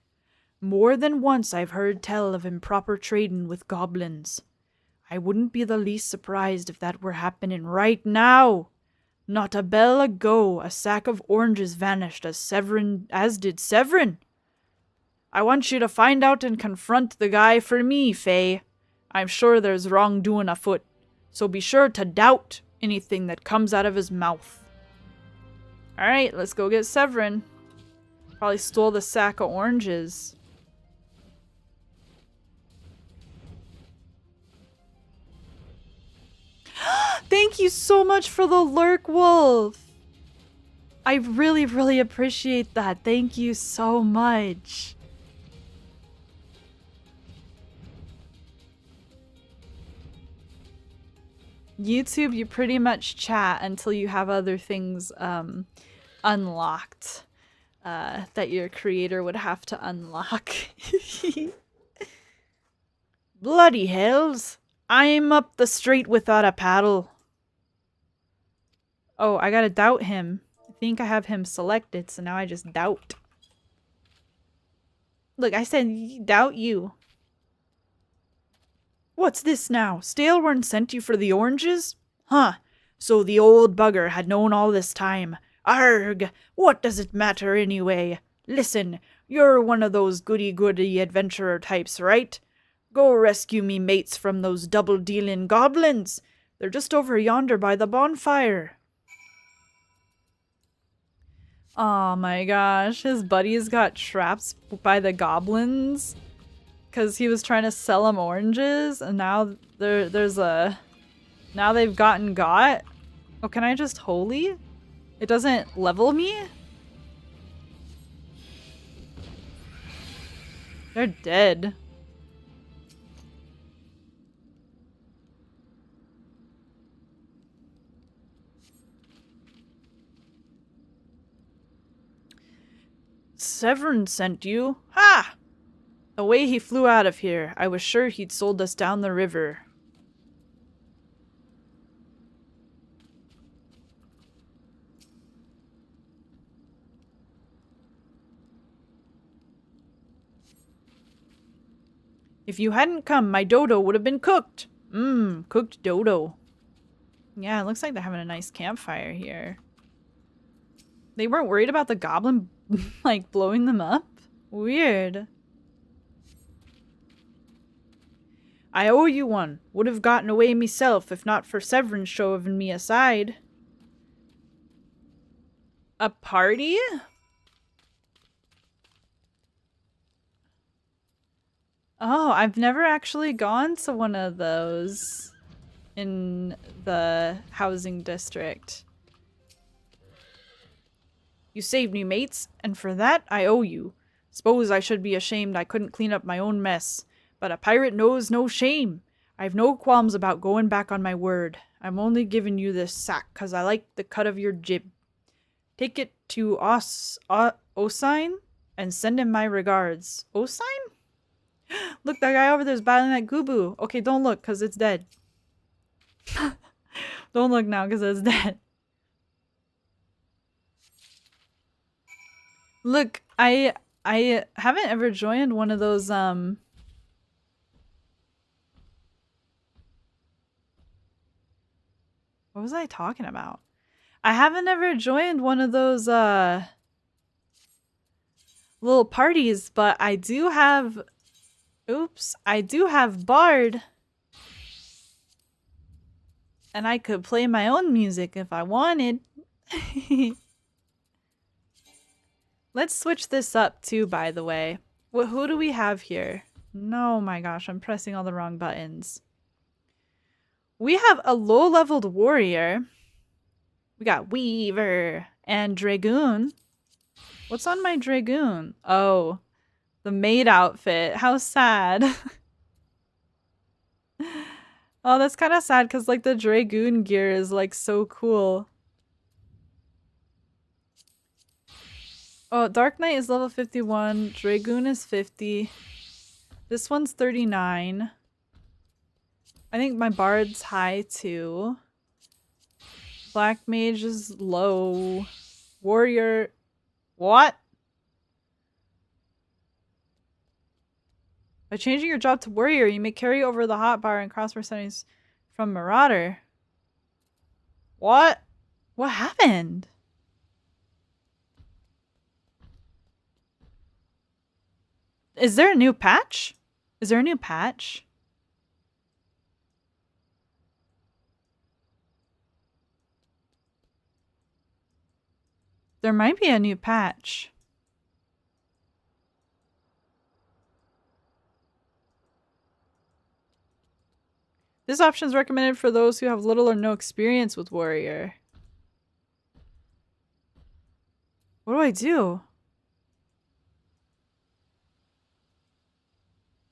More than once I've heard tell of improper trading with goblins. I wouldn't be the least surprised if that were happening right now. Not a bell ago, a sack of oranges vanished as did Severin. I want you to find out and confront the guy for me, Fae. I'm sure there's wrongdoing afoot, so be sure to doubt anything that comes out of his mouth. Alright, let's go get Severin. Probably stole the sack of oranges. Thank you so much for the lurk, Wolf! I really, really appreciate that. Thank you so much. YouTube, you pretty much chat until you have other things unlocked that your creator would have to unlock. Bloody hells! I'm up the street without a paddle. Oh, I gotta doubt him. I think I have him selected, so now I just doubt. Look, I said doubt you. What's this now? Stalewern sent you for the oranges? Huh. So the old bugger had known all this time. Arg! What does it matter anyway? Listen, you're one of those goody-goody adventurer types, right? Go rescue me mates from those double-dealing goblins. They're just over yonder by the bonfire. Oh my gosh, his buddies got trapped by the goblins. Because he was trying to sell them oranges, and now now they've gotten got. Oh, can I just holy? It doesn't level me? They're dead. Severin sent you? Ha! Away he flew out of here. I was sure he'd sold us down the river. If you hadn't come, my dodo would have been cooked. Cooked dodo. Yeah, it looks like they're having a nice campfire here. They weren't worried about the goblin, like, blowing them up? Weird. I owe you one. Would have gotten away myself if not for Severin shoving me aside. A party? Oh, I've never actually gone to one of those in the housing district. You saved me, mates, and for that I owe you. Suppose I should be ashamed I couldn't clean up my own mess. But a pirate knows no shame. I've no qualms about going back on my word. I'm only giving you this sack 'cause I like the cut of your jib. Take it to Osine and send him my regards. Osine? Look, that guy over there is battling that Gubu. Okay, don't look 'cause it's dead. Don't look now 'cause it's dead. Look, I haven't ever joined one of those what was I talking about? I haven't ever joined one of those little parties, but I do have I do have Bard. And I could play my own music if I wanted. Let's switch this up too, by the way. Who do we have here? No, my gosh, I'm pressing all the wrong buttons. We have a low-leveled warrior. We got Weaver and Dragoon. What's on my Dragoon? Oh, the maid outfit. How sad. Oh, that's kind of sad because like the Dragoon gear is like so cool. Oh, Dark Knight is level 51. Dragoon is 50. This one's 39. I think my Bard's high too. Black Mage is low. Warrior. What? By changing your job to Warrior, you may carry over the hotbar and crossbar settings from Marauder. What? What happened? Is there a new patch? Is there a new patch? There might be a new patch. This option is recommended for those who have little or no experience with Warrior. What do I do?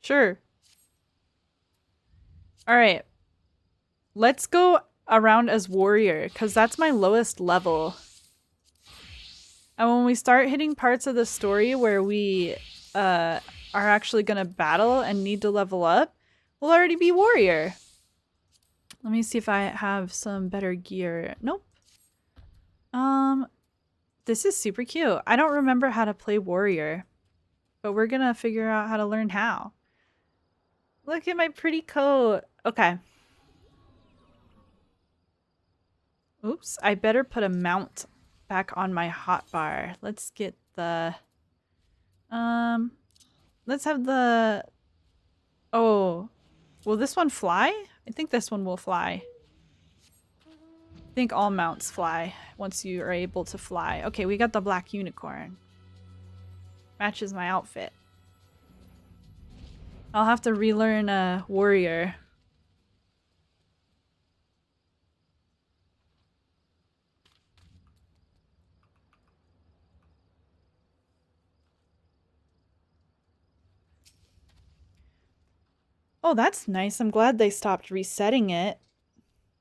Sure. Alright. Let's go around as Warrior, because that's my lowest level. And when we start hitting parts of the story where we are actually going to battle and need to level up, we'll already be Warrior. Let me see if I have some better gear. Nope. This is super cute. I don't remember how to play Warrior, but we're going to figure out how to learn how. Look at my pretty coat. Okay. Oops, I better put a mount back on my hotbar. Let's get the let's have the oh, will this one fly? I think this one will fly. I think all mounts fly once you are able to fly. Okay, we got the black unicorn. Matches my outfit. I'll have to relearn a warrior. Oh, that's nice. I'm glad they stopped resetting it.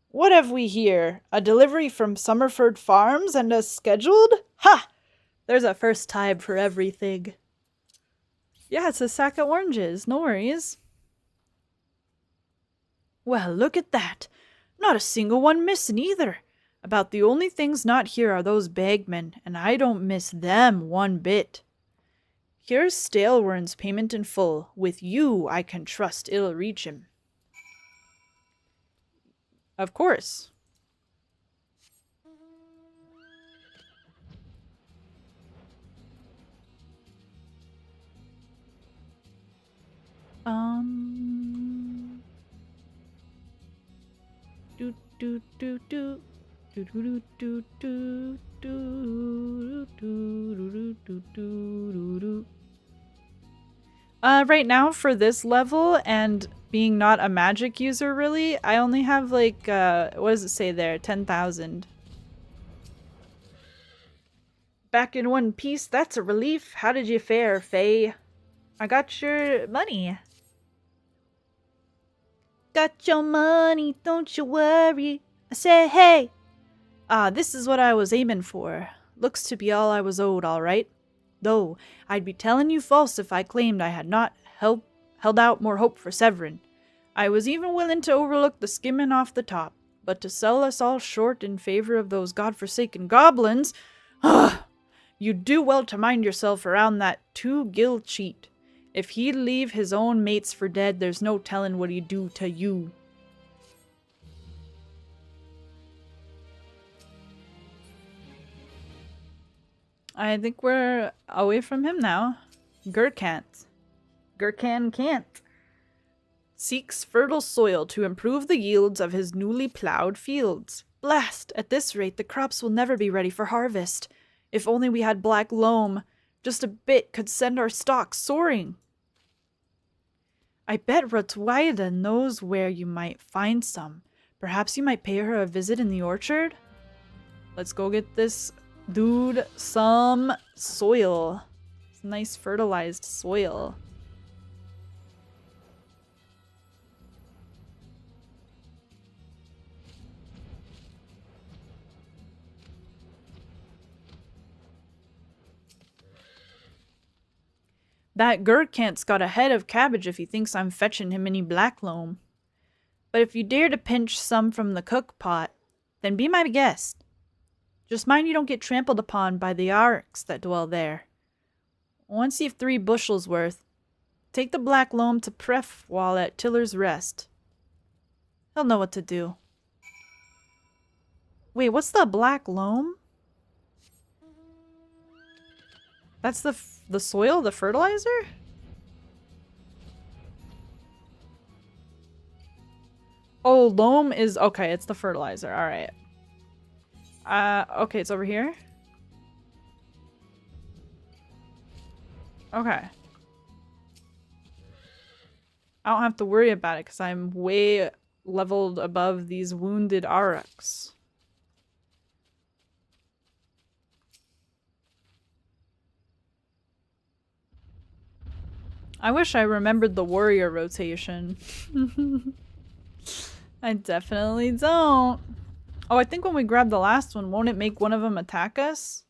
What have we here? A delivery from Summerford Farms and a scheduled? Ha! There's a first time for everything. Yeah, it's a sack of oranges. No worries. Well, look at that. Not a single one missing either. About the only things not here are those bagmen, and I don't miss them one bit. Here's Stalewern's payment in full. With you, I can trust it'll reach him. Of course. Do do do do do do do do do do do do. Right now for this level and being not a magic user really, I only have like what does it say there? 10,000. back in one piece. That's a relief. How did you fare, Fae? I got your money. Got your money, don't you worry. I said, hey. This is what I was aiming for. Looks to be all I was owed, all right. Though, I'd be telling you false if I claimed I had not held out more hope for Severin. I was even willing to overlook the skimming off the top, but to sell us all short in favor of those godforsaken goblins, you'd do well to mind yourself around that two-gill cheat. If he'd leave his own mates for dead, there's no telling what he'd do to you. I think we're away from him now. Gurkan can't. Seeks fertile soil to improve the yields of his newly plowed fields. Blast! At this rate, the crops will never be ready for harvest. If only we had black loam. Just a bit could send our stocks soaring. I bet Rotwaida knows where you might find some. Perhaps you might pay her a visit in the orchard? Let's go get this dude some soil. It's nice fertilized soil. That Gurkant's got a head of cabbage if he thinks I'm fetching him any black loam. But if you dare to pinch some from the cook pot, then be my guest. Just mind you don't get trampled upon by the arks that dwell there. Once you've 3 bushels worth, take the black loam to Pref while at Tiller's Rest. He'll know what to do. Wait, what's the black loam? That's the soil, the fertilizer? Oh, loam is... Okay, it's the fertilizer. Alright. Okay, it's over here. Okay. I don't have to worry about it because I'm way leveled above these wounded Aurochs. I wish I remembered the warrior rotation. I definitely don't. Oh, I think when we grab the last one, won't it make one of them attack us?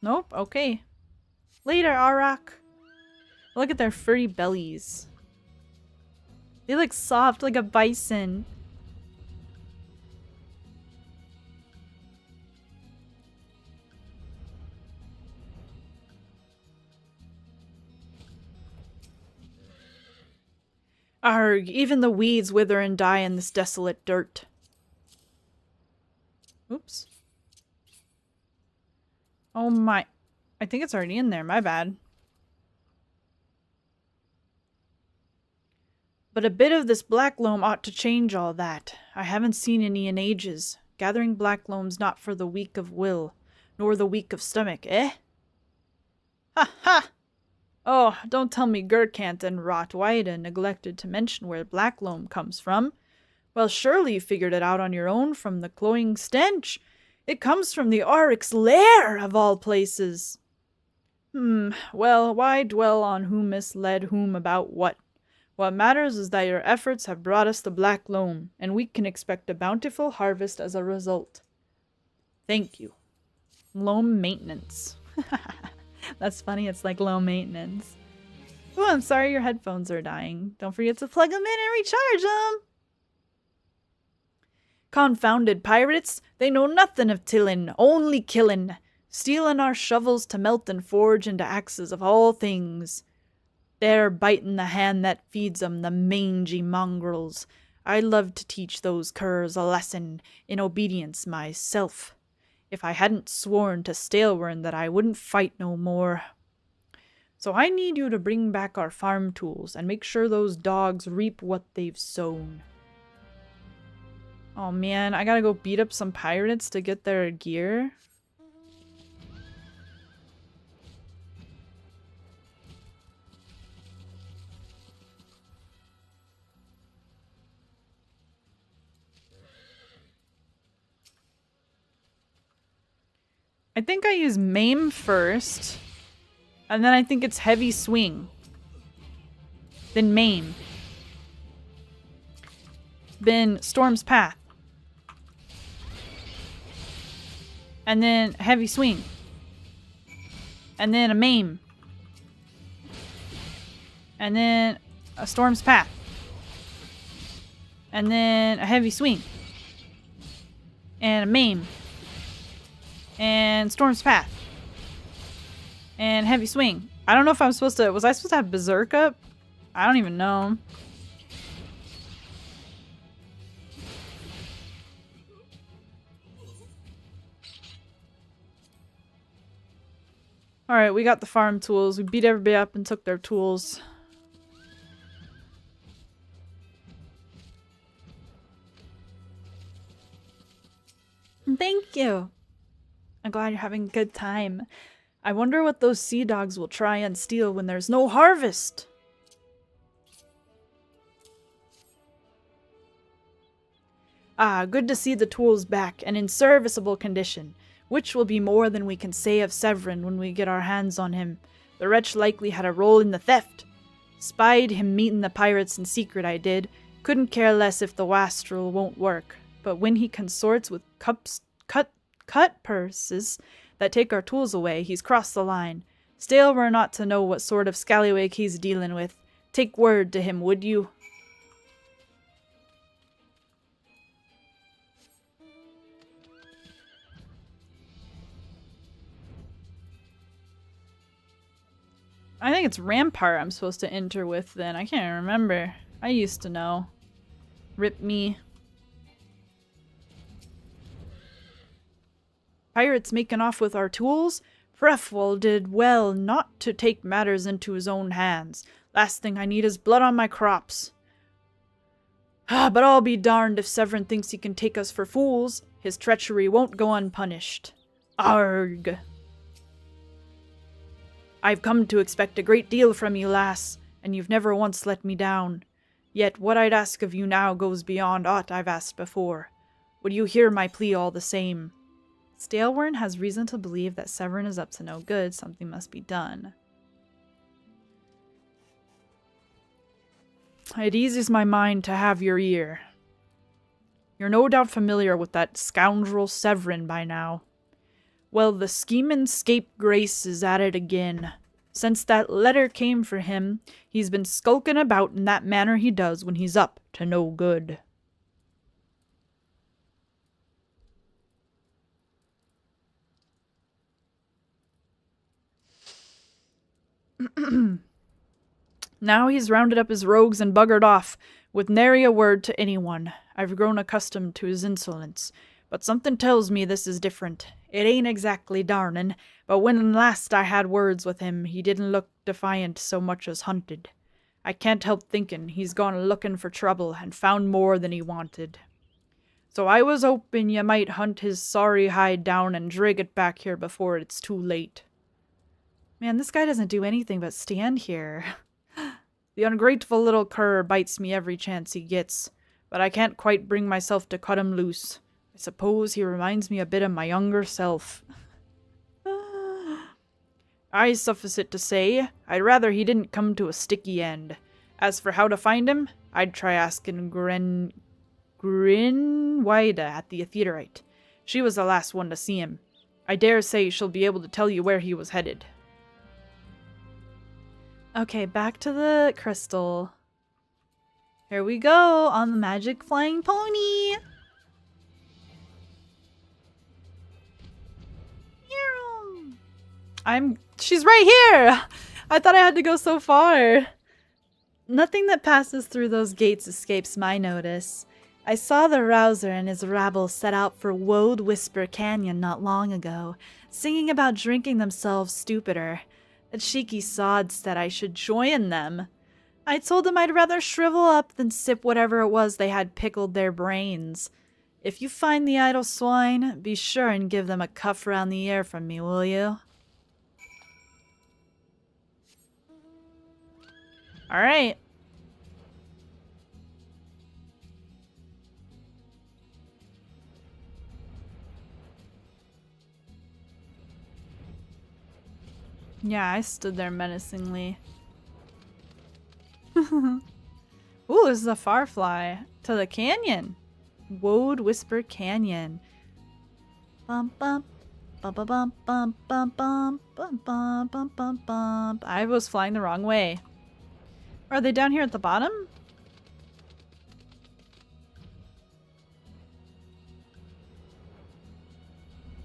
Nope, okay. Later, Auroch. Look at their furry bellies. They look soft like a bison. Arg, even the weeds wither and die in this desolate dirt. Oops. Oh my. I think it's already in there, my bad. But a bit of this black loam ought to change all that. I haven't seen any in ages. Gathering black loam's not for the weak of will, nor the weak of stomach, eh? Ha ha! Oh, don't tell me Gurkant and Rotwaida neglected to mention where black loam comes from. Well, surely you figured it out on your own from the cloying stench. It comes from the Auroch's lair, of all places. Well, why dwell on who misled whom about what? What matters is that your efforts have brought us the black loam, and we can expect a bountiful harvest as a result. Thank you. Loam maintenance. That's funny, it's like low maintenance. Oh, I'm sorry your headphones are dying. Don't forget to plug them in and recharge them! Confounded pirates! They know nothing of tillin', only killin'. Stealing our shovels to melt and forge into axes of all things. They're biting the hand that feeds 'em, the mangy mongrels. I'd love to teach those curs a lesson in obedience myself. If I hadn't sworn to Stalewern that I wouldn't fight no more. So I need you to bring back our farm tools and make sure those dogs reap what they've sown. Oh man, I gotta go beat up some pirates to get their gear. I think I use maim first. And then I think it's heavy swing. Then maim. Then storm's path. And then heavy swing. And then a maim. And then a storm's path. And then a heavy swing. And a maim. And storm's path. And heavy swing. I don't know if I'm supposed to... Was I supposed to have berserk up? I don't even know. Alright, we got the farm tools. We beat everybody up and took their tools. Thank you. I'm glad you're having a good time. I wonder what those sea dogs will try and steal when there's no harvest. Ah, good to see the tools back and in serviceable condition, which will be more than we can say of Severin when we get our hands on him. The wretch likely had a role in the theft. Spied him meeting the pirates in secret, I did. Couldn't care less if the wastrel won't work. But when he consorts with cut purses that take our tools away, he's crossed the line. Still, we're not to know what sort of scallywag he's dealing with. Take word to him, would you? I think it's Rampart I'm supposed to enter with then. I can't remember. I used to know. Rip me. Pirates making off with our tools? Frefwell did well not to take matters into his own hands. Last thing I need is blood on my crops. But I'll be darned if Severin thinks he can take us for fools. His treachery won't go unpunished. Arg! I've come to expect a great deal from you, lass, and you've never once let me down. Yet what I'd ask of you now goes beyond aught I've asked before. Would you hear my plea all the same? Stalewern has reason to believe that Severin is up to no good. Something must be done. It eases my mind to have your ear. You're no doubt familiar with that scoundrel Severin by now. Well, the schemin' scapegrace is at it again. Since that letter came for him, he's been skulking about in that manner he does when he's up to no good. Now he's rounded up his rogues and buggered off, with nary a word to anyone. I've grown accustomed to his insolence, but something tells me this is different. It ain't exactly darnin', but when last I had words with him, he didn't look defiant so much as hunted. I can't help thinkin' he's gone lookin' for trouble and found more than he wanted. So I was hoping you might hunt his sorry hide down and drag it back here before it's too late. Man, this guy doesn't do anything but stand here. The ungrateful little cur bites me every chance he gets, but I can't quite bring myself to cut him loose. I suppose he reminds me a bit of my younger self. I suffice it to say, I'd rather he didn't come to a sticky end. As for how to find him, I'd try asking Grinwida at the Theaterite. She was the last one to see him. I dare say she'll be able to tell you where he was headed. Okay, back to the crystal. Here we go on the magic flying pony. She's right here! I thought I had to go so far. Nothing that passes through those gates escapes my notice. I saw the Rouser and his rabble set out for Woad Whisper Canyon not long ago, singing about drinking themselves stupider. The cheeky sods said I should join them. I told them I'd rather shrivel up than sip whatever it was they had pickled their brains. If you find the idle swine, be sure and give them a cuff round the ear from me, will you? Alright. Yeah, I stood there menacingly. Ooh, this is a firefly to the canyon. Woad Whisper Canyon. Bum bum bum bum bum bum bum bum bum bum bum bum bum. I was flying the wrong way. Are they down here at the bottom?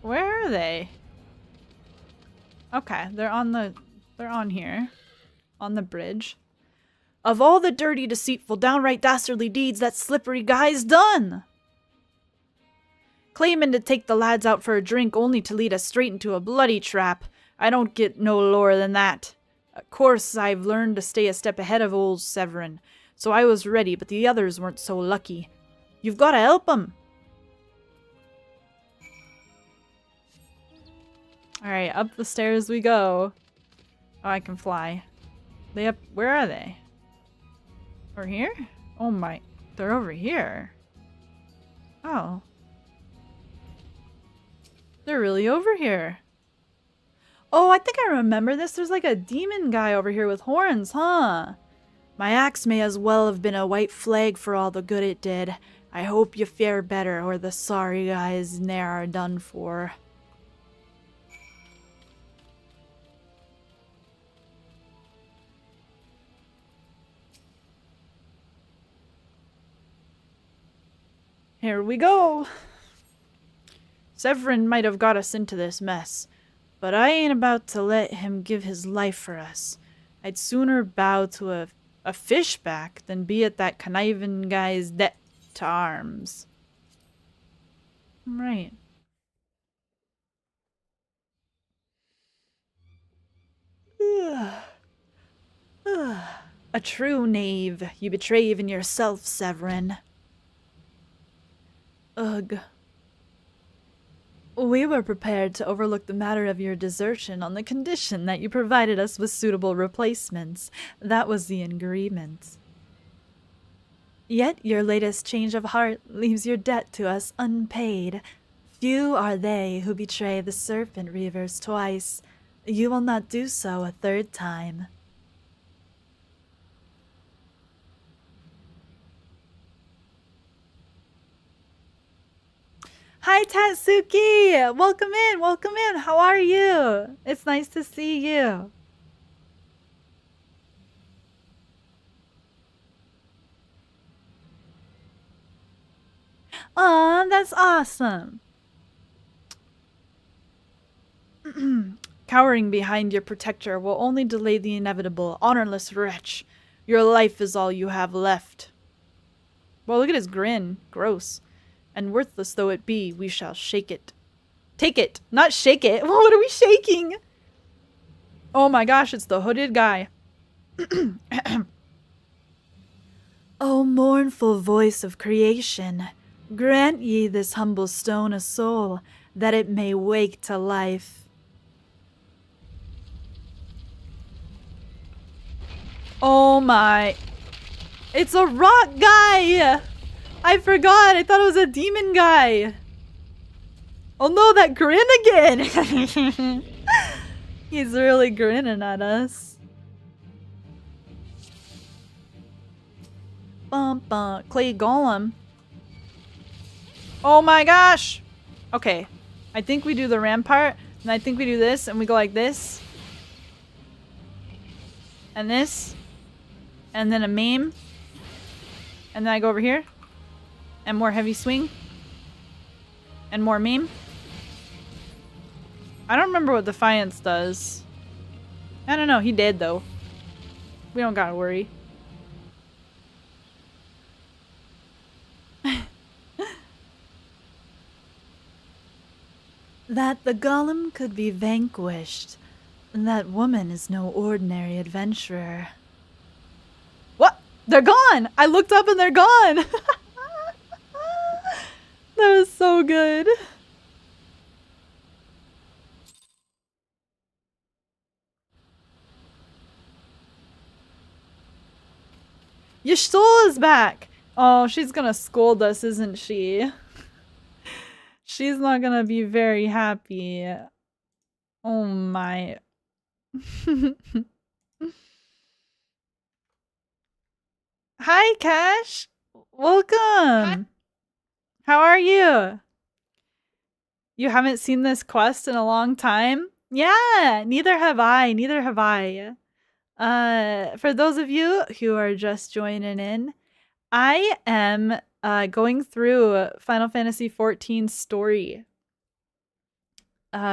Where are they? Okay, they're on here. On the bridge. Of all the dirty, deceitful, downright dastardly deeds that slippery guy's done! Claiming to take the lads out for a drink only to lead us straight into a bloody trap. I don't get no lower than that. Of course, I've learned to stay a step ahead of old Severin, so I was ready, but the others weren't so lucky. You've got to help 'em. Alright, up the stairs we go. Oh, I can fly. They up? Where are they? Over here? Oh my, they're over here. Oh. They're really over here. Oh, I think I remember this. There's like a demon guy over here with horns, huh? My axe may as well have been a white flag for all the good it did. I hope you fare better, or the sorry guys there are done for. Here we go. Severin might have got us into this mess, but I ain't about to let him give his life for us. I'd sooner bow to a fishback than be at that conniving guy's debt to arms. Right. A true knave, you betray even yourself, Severin. Ugh. We were prepared to overlook the matter of your desertion on the condition that you provided us with suitable replacements. That was the agreement. Yet your latest change of heart leaves your debt to us unpaid. Few are they who betray the serpent reavers twice. You will not do so a third time. Hi Tatsuki! Welcome in, welcome in. How are you? It's nice to see you. Aw, that's awesome. Cowering behind your protector will only delay the inevitable. Honorless wretch. Your life is all you have left. Well, look at his grin. Gross. And worthless though it be, we shall shake it. Take it, not shake it. What are we shaking? Oh my gosh, it's the hooded guy. O mournful voice of creation, grant ye this humble stone a soul, that it may wake to life. Oh my. It's a rock guy! I forgot! I thought it was a demon guy! Oh no, that grin again! He's really grinning at us. Bum bum. Clay Golem. Oh my gosh! Okay. I think we do the rampart, and I think we do this, and we go like this. And this. And then a meme. And then I go over here. And more heavy swing. And more meme. I don't remember what Defiance does. I don't know. He did, though. We don't gotta worry. That the golem could be vanquished. That woman is no ordinary adventurer. What? They're gone! I looked up and they're gone! That was so good. Yashtola is back! Oh, she's gonna scold us, isn't she? She's not gonna be very happy. Oh my. Hi, Cash. Welcome. How are you? You haven't seen this quest in a long time? Yeah, neither have I. Neither have I. For those of you who are just joining in, I am going through Final Fantasy XIV story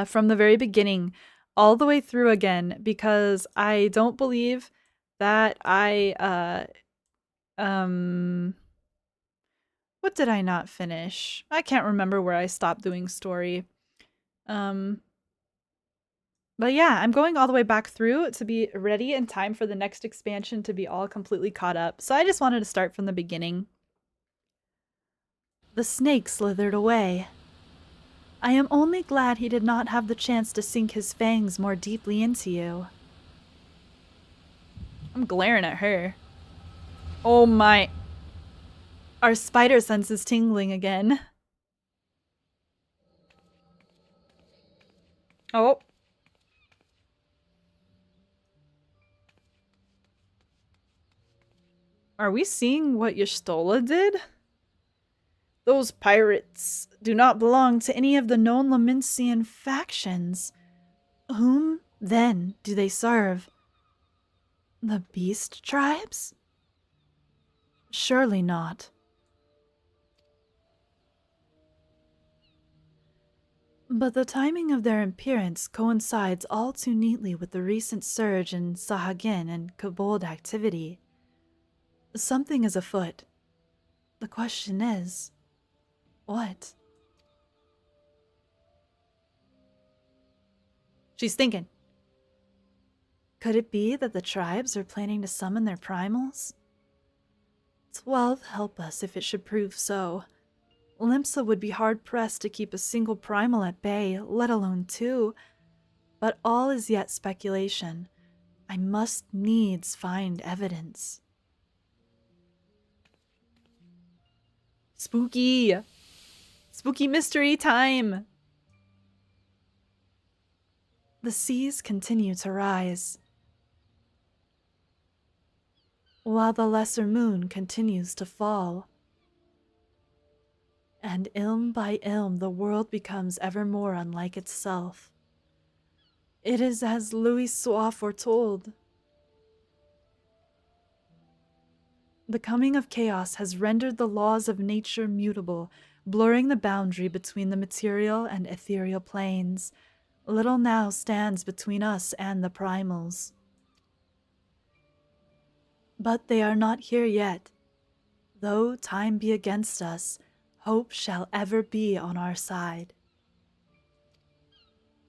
from the very beginning all the way through again because I don't believe that what did I not finish? I can't remember where I stopped doing story. But yeah, I'm going all the way back through to be ready in time for the next expansion to be all completely caught up. So I just wanted to start from the beginning. The snake slithered away. I am only glad he did not have the chance to sink his fangs more deeply into you. I'm glaring at her. Oh my. Our spider sense is tingling again. Oh. Are we seeing what Y'shtola did? Those pirates do not belong to any of the known Lamincian factions. Whom, then, do they serve? The beast tribes? Surely not. But the timing of their appearance coincides all too neatly with the recent surge in Sahagin and Kobold activity. Something is afoot. The question is, what? She's thinking. Could it be that the tribes are planning to summon their primals? 12 help us if it should prove so. Limsa would be hard-pressed to keep a single primal at bay, let alone 2. But all is yet speculation. I must needs find evidence. Spooky! Spooky mystery time! The seas continue to rise, while the lesser moon continues to fall. And ilm by ilm the world becomes ever more unlike itself. It is as Louis Soir foretold. The coming of chaos has rendered the laws of nature mutable, blurring the boundary between the material and ethereal planes. Little now stands between us and the primals. But they are not here yet. Though time be against us, hope shall ever be on our side.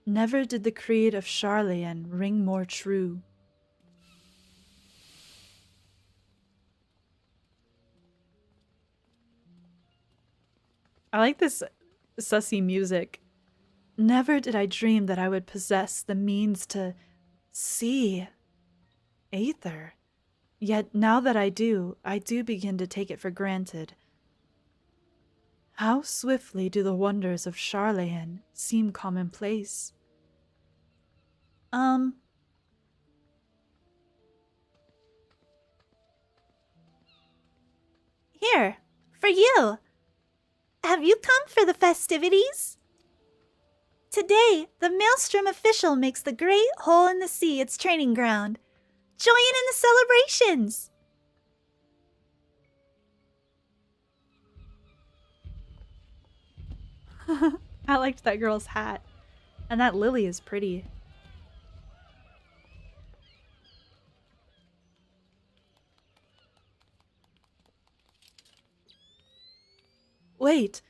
Never did the creed of Charlayan ring more true. I like this sussy music. Never did I dream that I would possess the means to see Aether. Yet now that I do begin to take it for granted. How swiftly do the wonders of Charlayan seem commonplace.
Here, for you. Have you come for the festivities? Today, the Maelstrom official makes the Great Hole in the Sea its training ground. Join in the celebrations!
I liked that girl's hat. And that lily is pretty. Wait,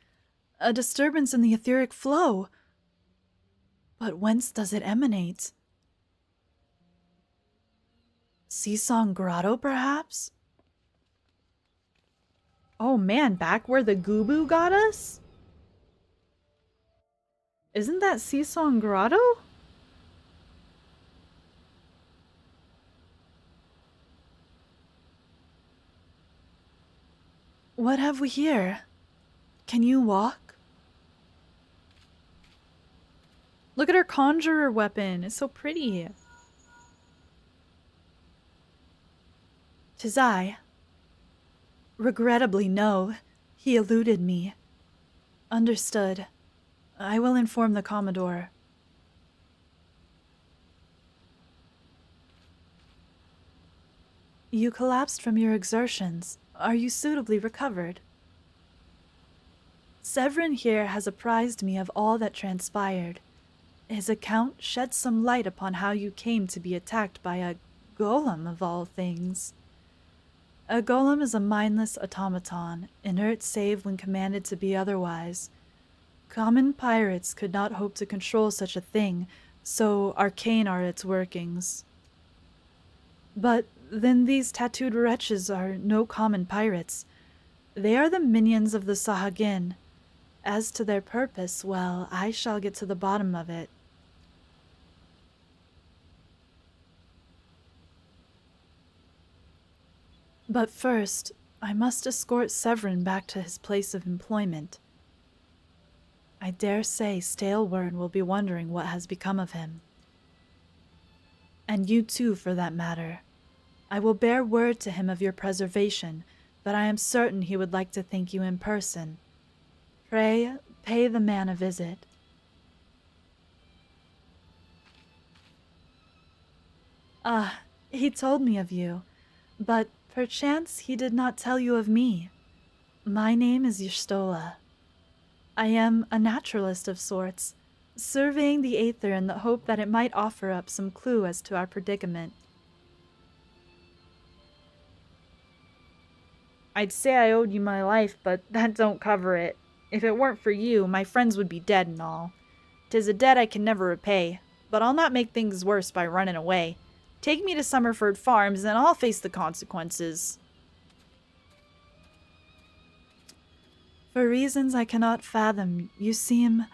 a disturbance in the etheric flow. But whence does it emanate? Seasong Grotto, perhaps? Oh man, back where the Gubu got us? Isn't that Seasong Grotto? What have we here? Can you walk? Look at her conjurer weapon. It's so pretty. 'Tis I. Regrettably, no. He eluded me. Understood. I will inform the Commodore. You collapsed from your exertions. Are you suitably recovered? Severin here has apprised me of all that transpired. His account sheds some light upon how you came to be attacked by a golem of all things. A golem is a mindless automaton, inert save when commanded to be otherwise. Common pirates could not hope to control such a thing, so arcane are its workings. But then these tattooed wretches are no common pirates. They are the minions of the Sahagin. As to their purpose, well, I shall get to the bottom of it. But first, I must escort Severin back to his place of employment. I dare say Stalewern will be wondering what has become of him. And you too, for that matter. I will bear word to him of your preservation, but I am certain he would like to thank you in person. Pray, pay the man a visit. Ah, he told me of you, but perchance he did not tell you of me. My name is Y'shtola. I am a naturalist of sorts, surveying the aether in the hope that it might offer up some clue as to our predicament. I'd say I owed you my life, but that don't cover it. If it weren't for you, my friends would be dead and all. 'Tis a debt I can never repay, but I'll not make things worse by running away. Take me to Summerford Farms, and I'll face the consequences. For reasons I cannot fathom, you seem...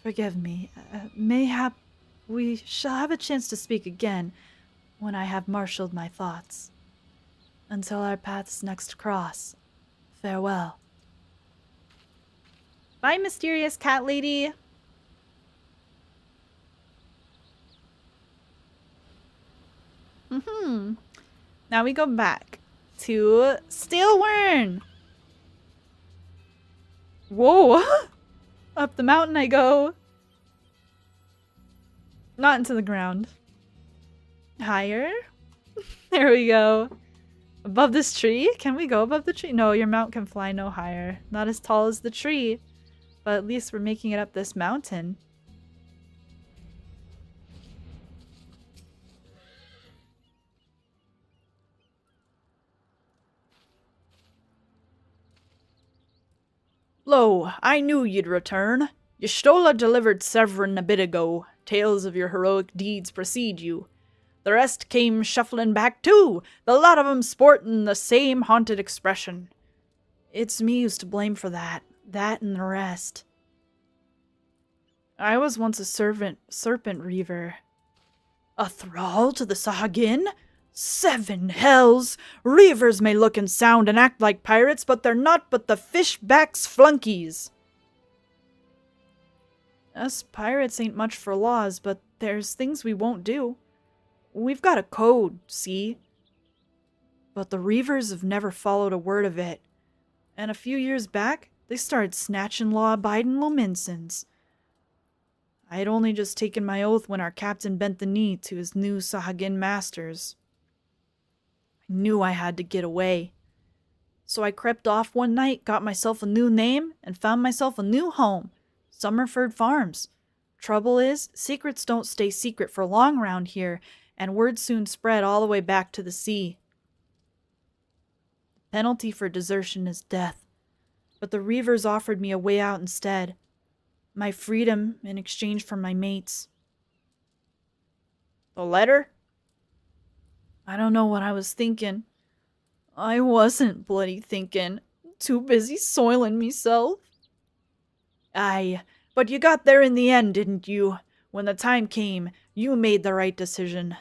Forgive me. Mayhap we shall have a chance to speak again when I have marshaled my thoughts. Until our paths next cross, farewell. Bye, mysterious cat lady. Now we go back to Stalewern. Whoa! Up the mountain I go. Not into the ground. Higher. There we go. Above this tree? Can we go above the tree? No, your mount can fly no higher. Not as tall as the tree. But at least we're making it up this mountain. Lo, I knew you'd return. Y'shtola delivered Severin a bit ago. Tales of your heroic deeds precede you. The rest came shuffling back too, the lot of 'em sportin' the same haunted expression. It's me who's to blame for that and the rest. I was once a serpent reaver. A thrall to the Sahagin? 7 hells! Reavers may look and sound and act like pirates, but they're not but the fishbacks flunkies. Us pirates ain't much for laws, but there's things we won't do. We've got a code, see? But the Reavers have never followed a word of it. And a few years back, they started snatching law-abiding Lominsons. I had only just taken my oath when our captain bent the knee to his new Sahagin masters. I knew I had to get away. So I crept off one night, got myself a new name, and found myself a new home. Summerford Farms. Trouble is, secrets don't stay secret for long round here, and word soon spread all the way back to the sea. The penalty for desertion is death, but the Reavers offered me a way out instead. My freedom in exchange for my mates. The letter? I don't know what I was thinking. I wasn't bloody thinking. Too busy soiling meself. Aye, but you got there in the end, didn't you? When the time came, you made the right decision.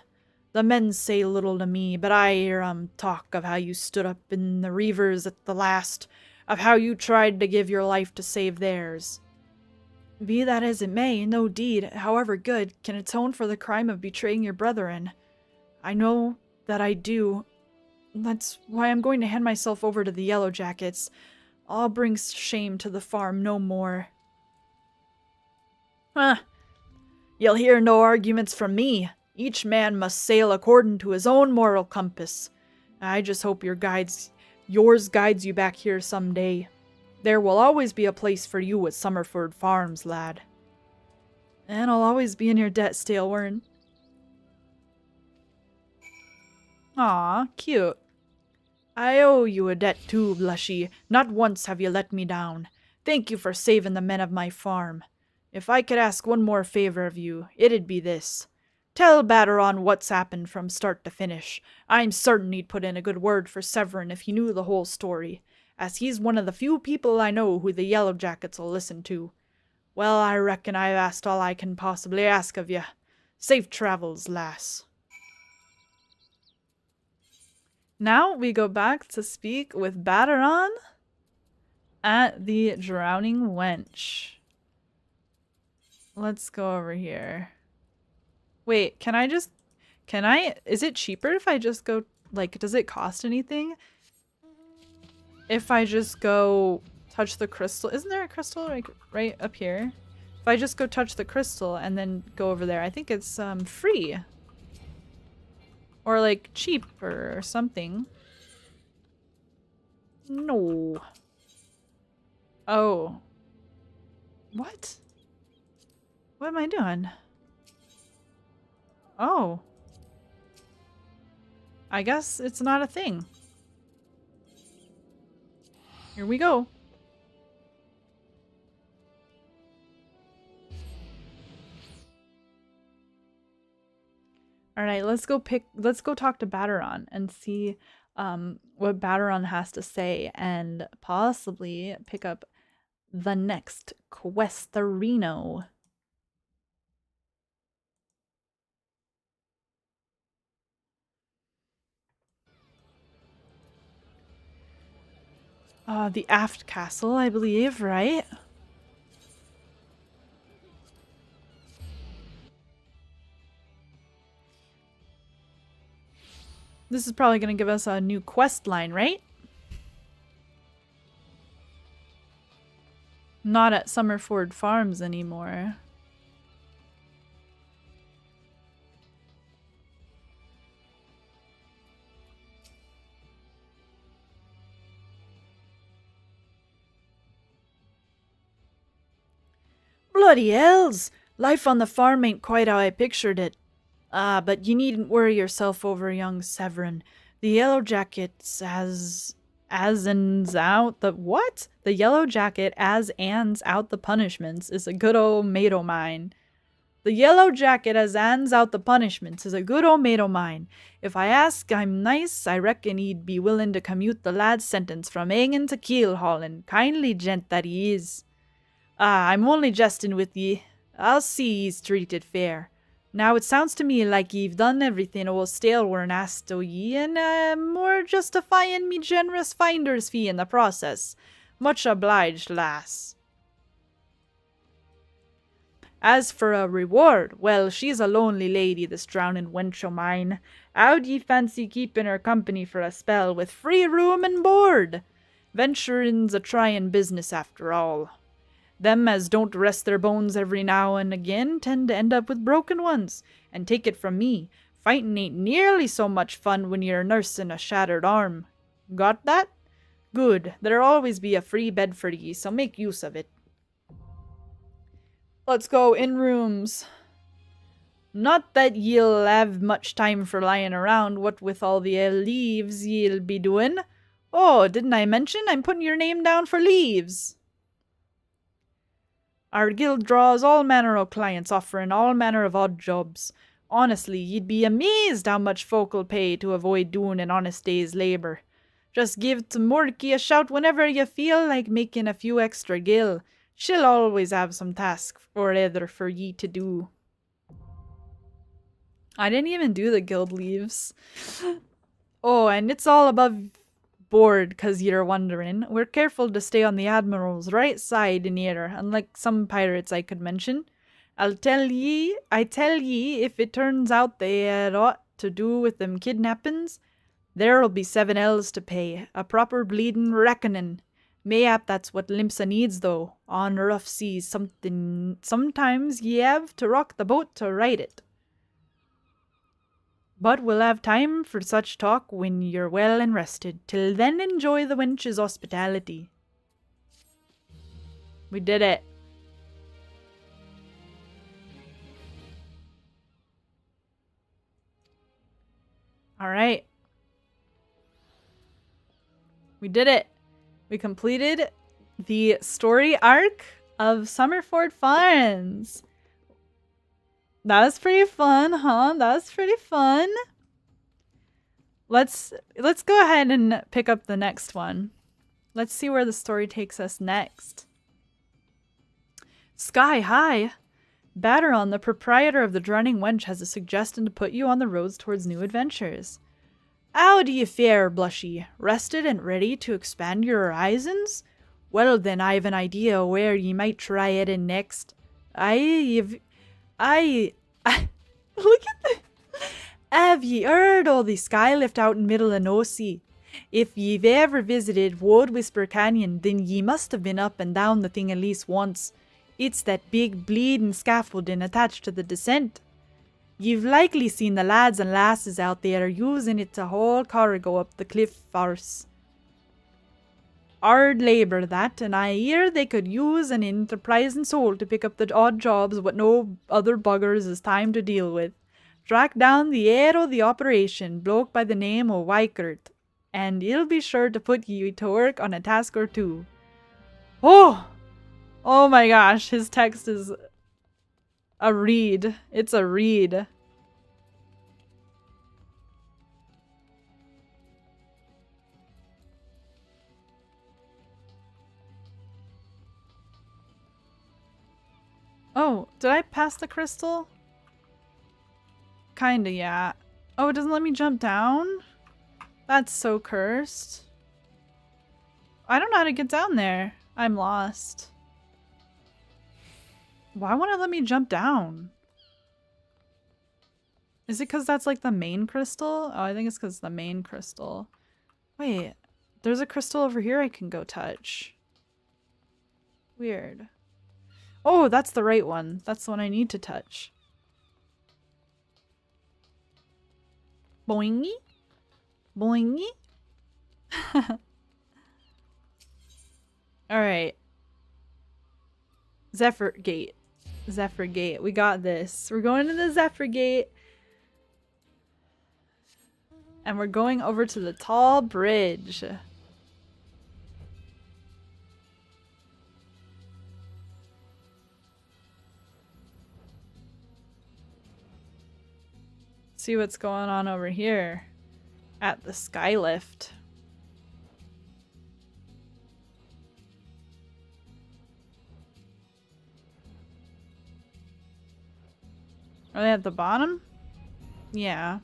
The men say little to me, but I hear 'em talk of how you stood up in the Reavers at the last, of how you tried to give your life to save theirs. Be that as it may, no deed, however good, can atone for the crime of betraying your brethren. I know that I do. That's why I'm going to hand myself over to the Yellow Jackets. I'll bring shame to the farm no more. Huh. You'll hear no arguments from me. Each man must sail according to his own moral compass. I just hope yours guides you back here someday. There will always be a place for you at Summerford Farms, lad. And I'll always be in your debt, Stalewern. Aw, cute. I owe you a debt too, Blushie. Not once have you let me down. Thank you for saving the men of my farm. If I could ask one more favor of you, it'd be this. Tell Batteron what's happened from start to finish. I'm certain he'd put in a good word for Severin if he knew the whole story, as he's one of the few people I know who the Yellow Jackets will listen to. Well, I reckon I've asked all I can possibly ask of you. Safe travels, lass. Now we go back to speak with Batteron at the Drowning Wench. Let's go over here. Wait, is it cheaper if I just go, like, does it cost anything? If I just go touch the crystal, isn't there a crystal like right up here? If I just go touch the crystal and then go over there, I think it's free. Or like cheaper or something. No. Oh. What? What am I doing? Oh. I guess it's not a thing. Here we go. Alright, let's go talk to Batteron and see what Batteron has to say and possibly pick up the next Questarino. The Aft Castle, I believe, right? This is probably going to give us a new quest line, right? Not at Summerford Farms anymore. Bloody hells! Life on the farm ain't quite how I pictured it. But you needn't worry yourself over young Severin. The Yellow Jackets ends out the what? The Yellow Jacket ends out the punishments is a good old mate o' mine. The Yellow Jacket ends out the punishments is a good old mate o' mine. If I ask I'm nice, I reckon he'd be willing to commute the lad's sentence from hanging to keel hauling. Kindly gent that he is. I'm only jesting with ye. I'll see he's treated fair. Now, it sounds to me like ye've done everything old Stalewern asked o' ye, and more justifying me generous finder's fee in the process. Much obliged, lass. As for a reward, well, she's a lonely lady, this drowning wench o' mine. How'd ye fancy keeping her company for a spell, with free room and board? Venturing's a trying business after all. Them as don't rest their bones every now and again tend to end up with broken ones. And take it from me, fighting ain't nearly so much fun when you're nursing a shattered arm. Got that? Good. There'll always be a free bed for ye, so make use of it. Let's go in rooms. Not that ye'll have much time for lying around, what with all the leaves ye'll be doing. Oh, didn't I mention I'm putting your name down for leaves? Our guild draws all manner of clients offering all manner of odd jobs. Honestly, ye'd be amazed how much folk'll pay to avoid doing an honest day's labour. Just give to Morky a shout whenever you feel like making a few extra gil. She'll always have some task or other for ye to do. I didn't even do the guild leaves. Oh, and it's all above board, 'cause you're wondering. We're careful to stay on the Admiral's right side in here, unlike some pirates I could mention. I tell ye, if it turns out they had aught to do with them kidnappings, there'll be 7 L's to pay. A proper bleedin' reckoning. Mayhap that's what Limpsa needs, though. On rough seas, sometimes ye have to rock the boat to right it. But we'll have time for such talk when you're well and rested. Till then, enjoy the wench's hospitality. We did it. Alright. We did it. We completed the story arc of Summerford Farms. That was pretty fun, huh? That was pretty fun. Let's go ahead and pick up the next one. Let's see where the story takes us next. Sky high! Batteron, the proprietor of the Drowning Wench, has a suggestion to put you on the roads towards new adventures. How do you fare, Blushie? Rested and ready to expand your horizons? Well then, I've an idea where ye might try heading next. Look at the... Have ye heard o' the skylift out in middle of no sea? If ye've ever visited Wood Whisper Canyon, then ye must have been up and down the thing at least once. It's that big bleeding scaffolding attached to the descent. You've likely seen the lads and lasses out there using it to haul cargo up the cliff farce. Hard labour that, and I hear they could use an enterprising soul to pick up the odd jobs what no other buggers is time to deal with. Track down the head o' the operation, bloke by the name o' Wykert, and he'll be sure to put ye to work on a task or two. Oh my gosh, his text is a read. It's a read. Oh, did I pass the crystal? Kinda, yeah. Oh, it doesn't let me jump down? That's so cursed. I don't know how to get down there. I'm lost. Why won't it let me jump down? Is it because that's like the main crystal? Oh, I think it's because it's the main crystal. Wait, there's a crystal over here I can go touch. Weird. Oh, that's the right one. That's the one I need to touch. Boingy? Boingy? Alright. Zephyr Gate. Zephyr Gate. We got this. We're going to the Zephyr Gate. And we're going over to the tall bridge. See what's going on over here at the skylift. Are they at the bottom? Yeah.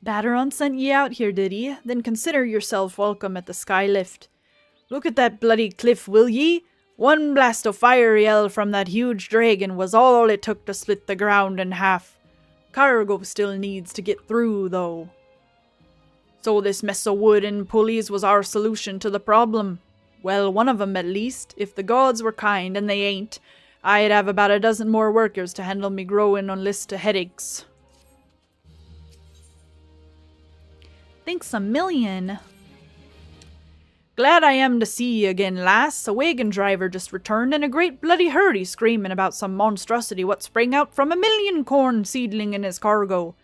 Batteron sent ye out here, did he? Then consider yourself welcome at the skylift. Look at that bloody cliff, will ye? One blast of fire yell from that huge dragon was all it took to split the ground in half. Cargo still needs to get through, though. So this mess of wood and pulleys was our solution to the problem. Well, one of 'em at least. If the gods were kind, and they ain't, I'd have about a dozen more workers to handle me growing on list of headaches. Thanks a million. Glad I am to see ye again, lass. A wagon driver just returned in a great bloody hurry, screaming about some monstrosity what sprang out from a million corn seedling in his cargo.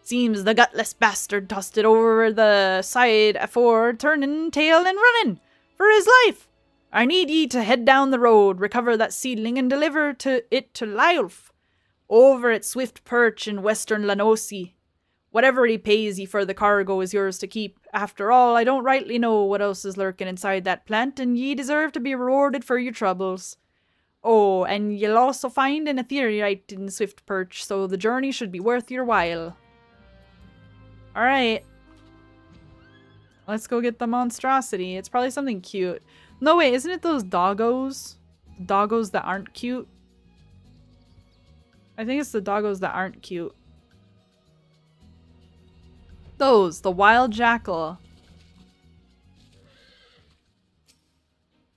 Seems the gutless bastard tossed it over the side afore turning tail and running for his life. I need ye to head down the road, recover that seedling, and deliver it to Lyulf, over at Swift Perch in western Lanosi. Whatever he pays ye for the cargo is yours to keep. After all, I don't rightly know what else is lurking inside that plant, and ye deserve to be rewarded for your troubles. Oh, and you'll also find an ethereite in Swift Perch, so the journey should be worth your while. Alright. Let's go get the monstrosity. It's probably something cute. No, wait, isn't it those doggos? doggos that aren't cute. I think it's the doggos that aren't cute. Those, the wild jackal.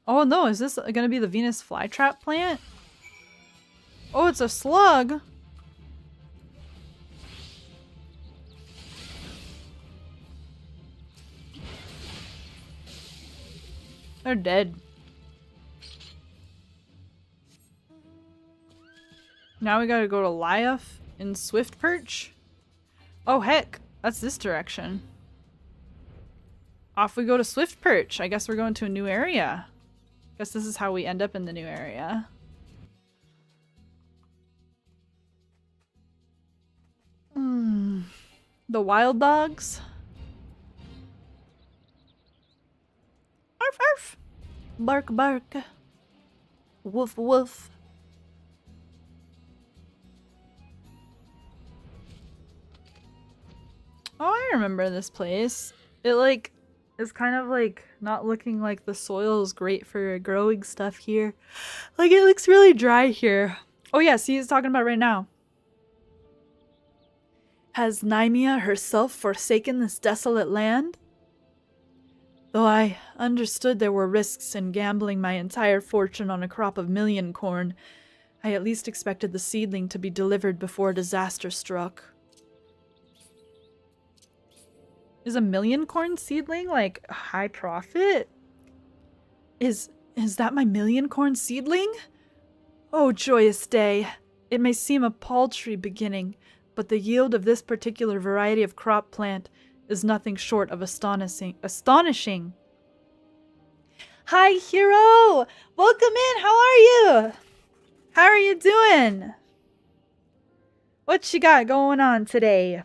Oh no, is this gonna be the Venus flytrap plant? Oh, it's a slug. They're dead. Now we gotta go to Lyeth in Swift Perch. Oh heck, that's this direction. Off we go to Swift Perch. I guess we're going to a new area. Guess this is how we end up in the new area. The wild dogs. Arf arf. Bark bark. Woof woof. Oh, I remember this place. It like is kind of like not looking like the soil is great for growing stuff here. Like it looks really dry here. Oh yeah, see, he's talking about right now. Has Nymea herself forsaken this desolate land? Though I understood there were risks in gambling my entire fortune on a crop of million corn, I at least expected the seedling to be delivered before disaster struck. Is a million corn seedling like high profit? Is that my million corn seedling? Oh, joyous day. It may seem a paltry beginning, but the yield of this particular variety of crop plant is nothing short of astonishing. Hi, Hero! Welcome in! How are you? How are you doing? What you got going on today?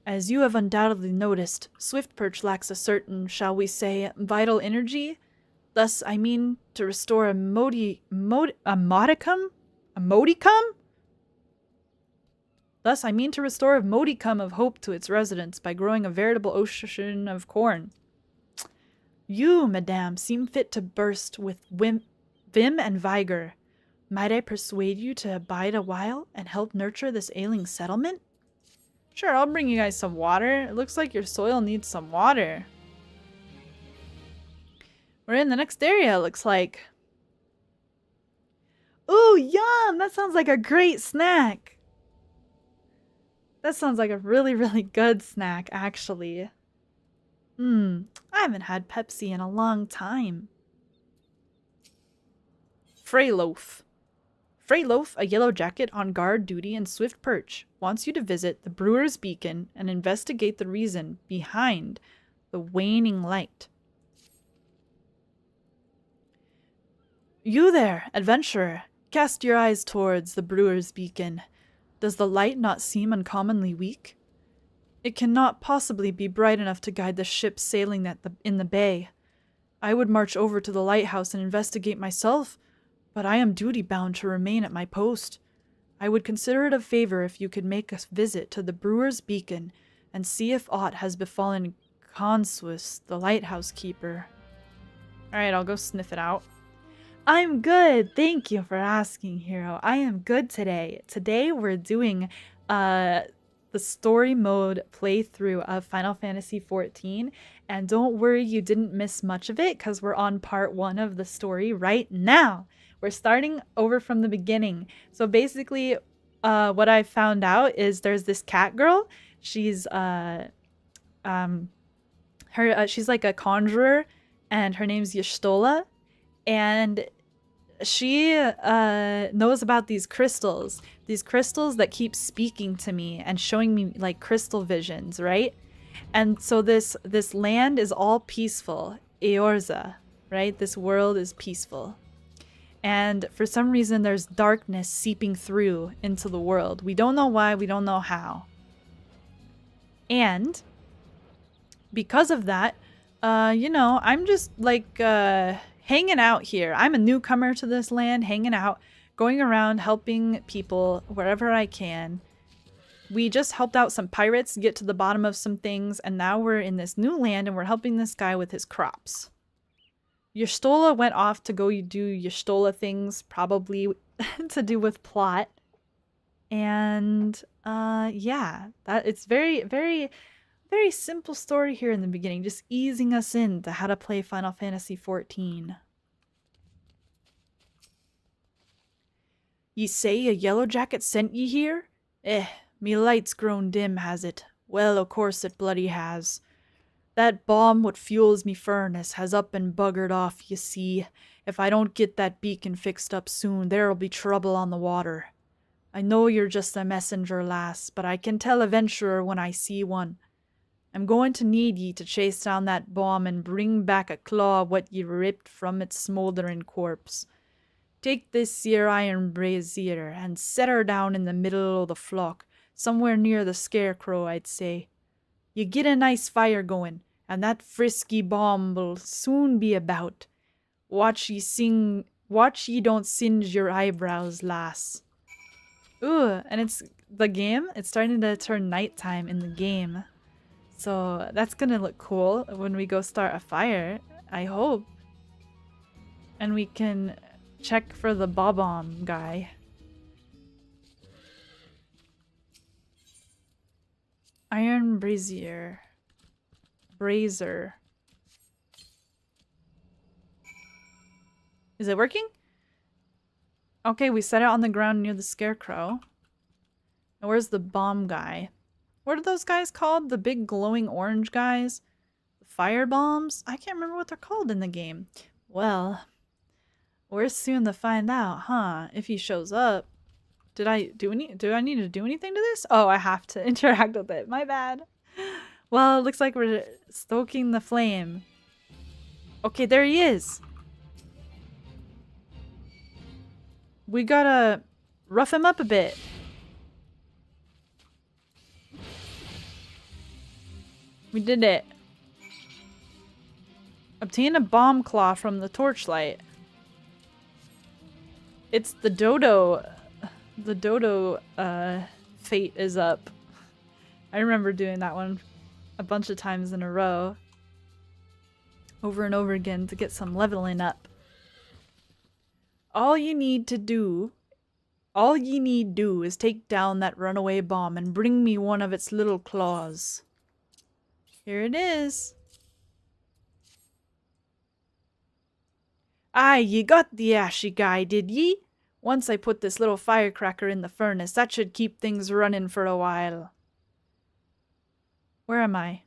As you have undoubtedly noticed, Swift Perch lacks a certain, shall we say, vital energy. Thus, I mean to restore a modicum? Thus, I mean to restore a modicum of hope to its residents by growing a veritable ocean of corn. You, madame, seem fit to burst with vim and vigor. Might I persuade you to abide a while and help nurture this ailing settlement? Sure, I'll bring you guys some water. It looks like your soil needs some water. We're in the next area, it looks like. Ooh, yum! That sounds like a great snack. That sounds like a really, really good snack, actually. I haven't had Pepsi in a long time. Freyloaf. Freyloaf, a yellow jacket on guard duty in Swift Perch, wants you to visit the Brewer's Beacon and investigate the reason behind the waning light. You there, adventurer, cast your eyes towards the Brewer's Beacon. Does the light not seem uncommonly weak? It cannot possibly be bright enough to guide the ships sailing in the bay. I would march over to the lighthouse and investigate myself, but I am duty-bound to remain at my post. I would consider it a favor if you could make a visit to the Brewer's Beacon and see if aught has befallen Consuus, the lighthouse keeper. Alright, I'll go sniff it out. I'm good! Thank you for asking, Hero. I am good today. Today we're doing the story mode playthrough of Final Fantasy XIV, and don't worry, you didn't miss much of it because we're on part 1 of the story right now. We're starting over from the beginning. So basically, what I found out is there's this cat girl. She's she's like a conjurer, and her name's Y'shtola, and she knows about these crystals that keep speaking to me and showing me like crystal visions, right? And so this land is all peaceful, Eorza, right? This world is peaceful. And for some reason there's darkness seeping through into the world. We don't know why, we don't know how. And because of that, you know, I'm just like hanging out here. I'm a newcomer to this land, hanging out, going around helping people wherever I can. We just helped out some pirates get to the bottom of some things, and now we're in this new land and we're helping this guy with his crops. Y'shtola went off to go do Y'shtola things, probably to do with plot. And yeah, that it's very simple story here in the beginning, just easing us into how to play Final Fantasy XIV. Ye say a yellow jacket sent ye here? Me light's grown dim, has it? Well, o' course it bloody has. That bomb what fuels me furnace has up and buggered off, ye see. If I don't get that beacon fixed up soon, there'll be trouble on the water. I know you're just a messenger, lass, but I can tell a venturer when I see one. I'm going to need ye to chase down that bomb and bring back a claw what ye ripped from its smouldering corpse. Take this here iron brazier and set her down in the middle o' the flock, somewhere near the scarecrow, I'd say. You get a nice fire going, and that frisky bomb'll soon be about. Watch ye don't singe your eyebrows, lass. Ooh, and it's starting to turn nighttime in the game. So that's gonna look cool when we go start a fire, I hope. And we can check for the bob-omb guy. Iron brazier. Brazier. Is it working? Okay, we set it on the ground near the scarecrow. And where's the bomb guy? What are those guys called? The big glowing orange guys? The fire bombs? I can't remember what they're called in the game. Well, we're soon to find out, huh? If he shows up. Do I need to do anything to this? Oh, I have to interact with it. My bad. Well, it looks like we're stoking the flame. Okay, there he is. We gotta rough him up a bit. We did it. Obtain a bomb claw from the torchlight. It's the dodo. The dodo fate is up. I remember doing that one a bunch of times in a row. Over and over again to get some leveling up. All you need do is take down that runaway bomb and bring me one of its little claws. Here it is. Aye, ye got the ashy guy, did ye? Once I put this little firecracker in the furnace, that should keep things running for a while. Where am I?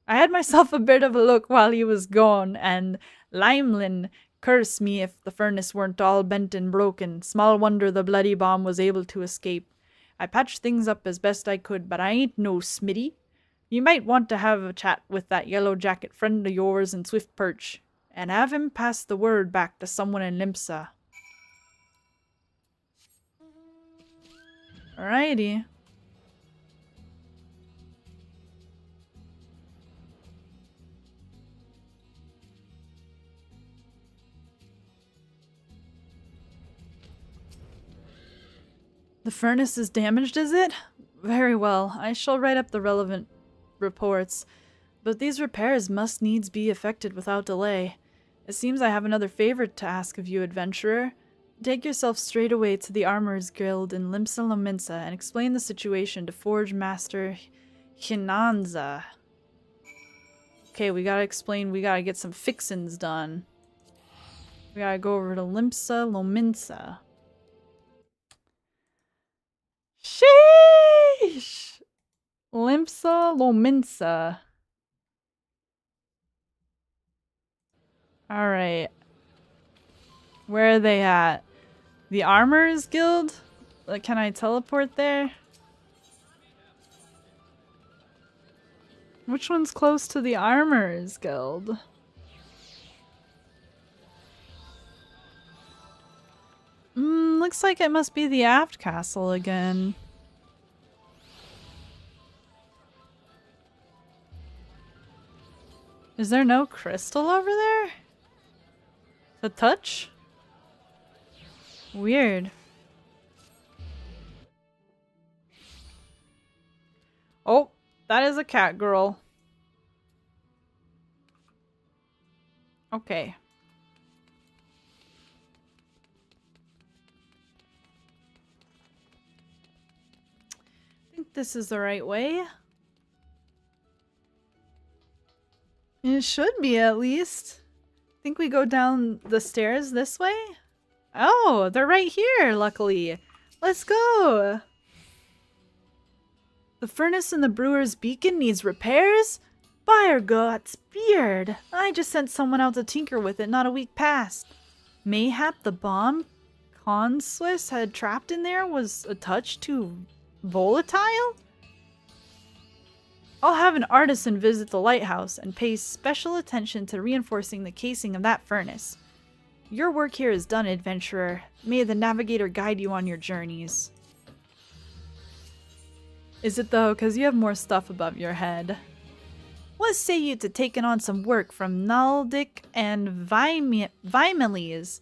I had myself a bit of a look while he was gone, and Limelin curse me if the furnace weren't all bent and broken. Small wonder the bloody bomb was able to escape. I patched things up as best I could, but I ain't no Smitty. You might want to have a chat with that yellow jacket friend of yours in Swift Perch, and have him pass the word back to someone in Limsa. Alrighty. The furnace is damaged, is it? Very well. I shall write up the relevant reports, but these repairs must needs be effected without delay. It seems I have another favor to ask of you, adventurer. Take yourself straight away to the Armorers Guild in Limsa Lominsa and explain the situation to Forge Master Hinanza. Okay, we gotta get some fixins done. We gotta go over to Limsa Lominsa. Sheesh! Limsa Lominsa. Alright. Where are they at? The Armorers Guild? Like, can I teleport there? Which one's close to the Armorers Guild? Looks like it must be the Aft Castle again. Is there no crystal over there? To touch? Weird. Oh, that is a cat girl. Okay. I think this is the right way. It should be, at least. I think we go down the stairs this way. Oh, they're right here, luckily. Let's go. The furnace in the brewer's beacon needs repairs? Buyer God's beard. I just sent someone out to tinker with it not a week past. Mayhap the bomb Conslis had trapped in there was a touch too volatile? I'll have an artisan visit the lighthouse and pay special attention to reinforcing the casing of that furnace. Your work here is done, adventurer. May the navigator guide you on your journeys. Is it though? Because you have more stuff above your head. What say you to taking on some work from Naldic and Vimeles?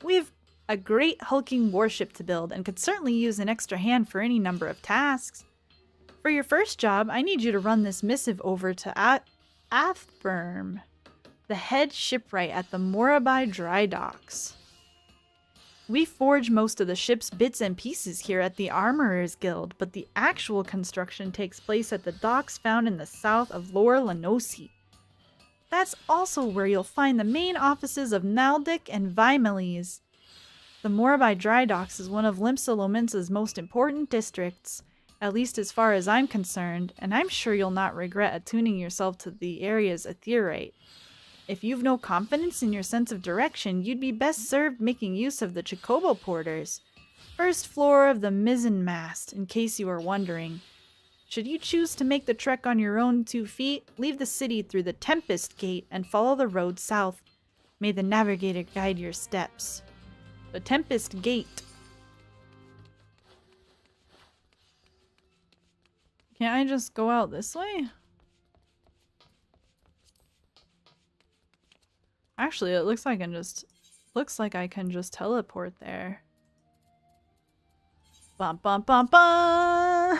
We've a great hulking warship to build and could certainly use an extra hand for any number of tasks. For your first job, I need you to run this missive over to Athberm, the head shipwright at the Morabai dry docks. We forge most of the ship's bits and pieces here at the Armorers Guild, but the actual construction takes place at the docks found in the south of Lor Lanosi. That's also where you'll find the main offices of Naldic and Vimeles. The Morabai dry docks is one of Limsa Lominsa's most important districts, at least as far as I'm concerned, and I'm sure you'll not regret attuning yourself to the area's ethereite. If you've no confidence in your sense of direction, you'd be best served making use of the Chocobo Porters, first floor of the mizzen mast, in case you are wondering. Should you choose to make the trek on your own 2 feet, leave the city through the Tempest Gate and follow the road south. May the navigator guide your steps. The Tempest Gate. Can't I just go out this way? Actually, it looks like I can just teleport there. Bum bum bum bum.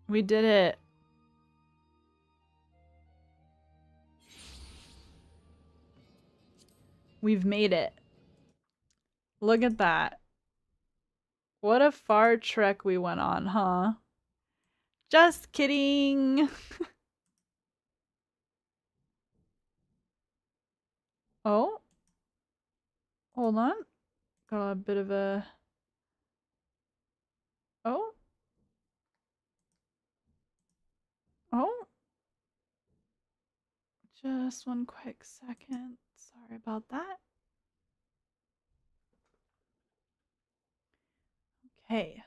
We did it. We've made it. Look at that. What a far trek we went on, huh? Just kidding. Oh. Hold on. Got a bit of a... Oh. Oh. Just one quick second. Sorry about that. Okay.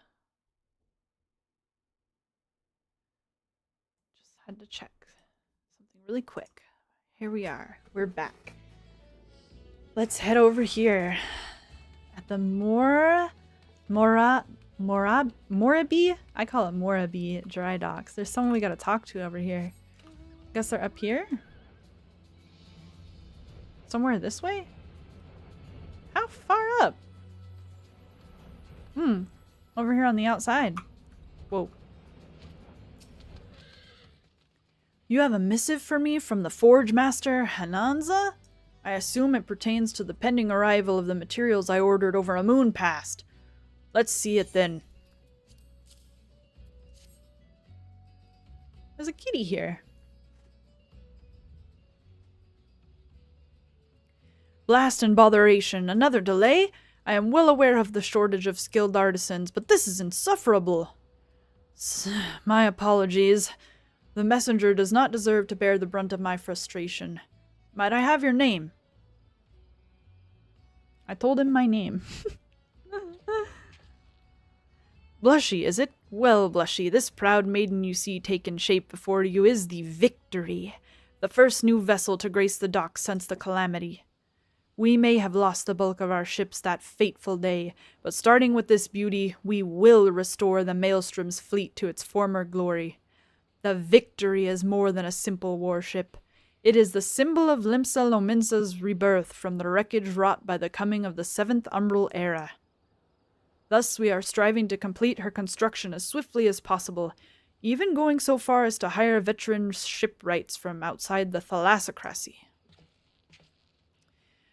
Just had to check something really quick. Here we are. We're back. Let's head over here. At the Morabi? I call it Morabi dry docks. There's someone we gotta talk to over here. Guess they're up here? Somewhere this way? How far up? Over here on the outside. Whoa. You have a missive for me from the Forge Master Hananza? I assume it pertains to the pending arrival of the materials I ordered over a moon past. Let's see it then. There's a kitty here. Blast and botheration. Another delay? I am well aware of the shortage of skilled artisans, but this is insufferable. My apologies. The messenger does not deserve to bear the brunt of my frustration. Might I have your name? I told him my name. Blushie, is it? Well, Blushie, this proud maiden you see taken shape before you is the Victory, the first new vessel to grace the docks since the calamity. We may have lost the bulk of our ships that fateful day, but starting with this beauty, we will restore the Maelstrom's fleet to its former glory. The Victory is more than a simple warship. It is the symbol of Limsa Lominsa's rebirth from the wreckage wrought by the coming of the 7th Umbral Era. Thus we are striving to complete her construction as swiftly as possible. even going so far as to hire veteran shipwrights from outside the thalassocracy.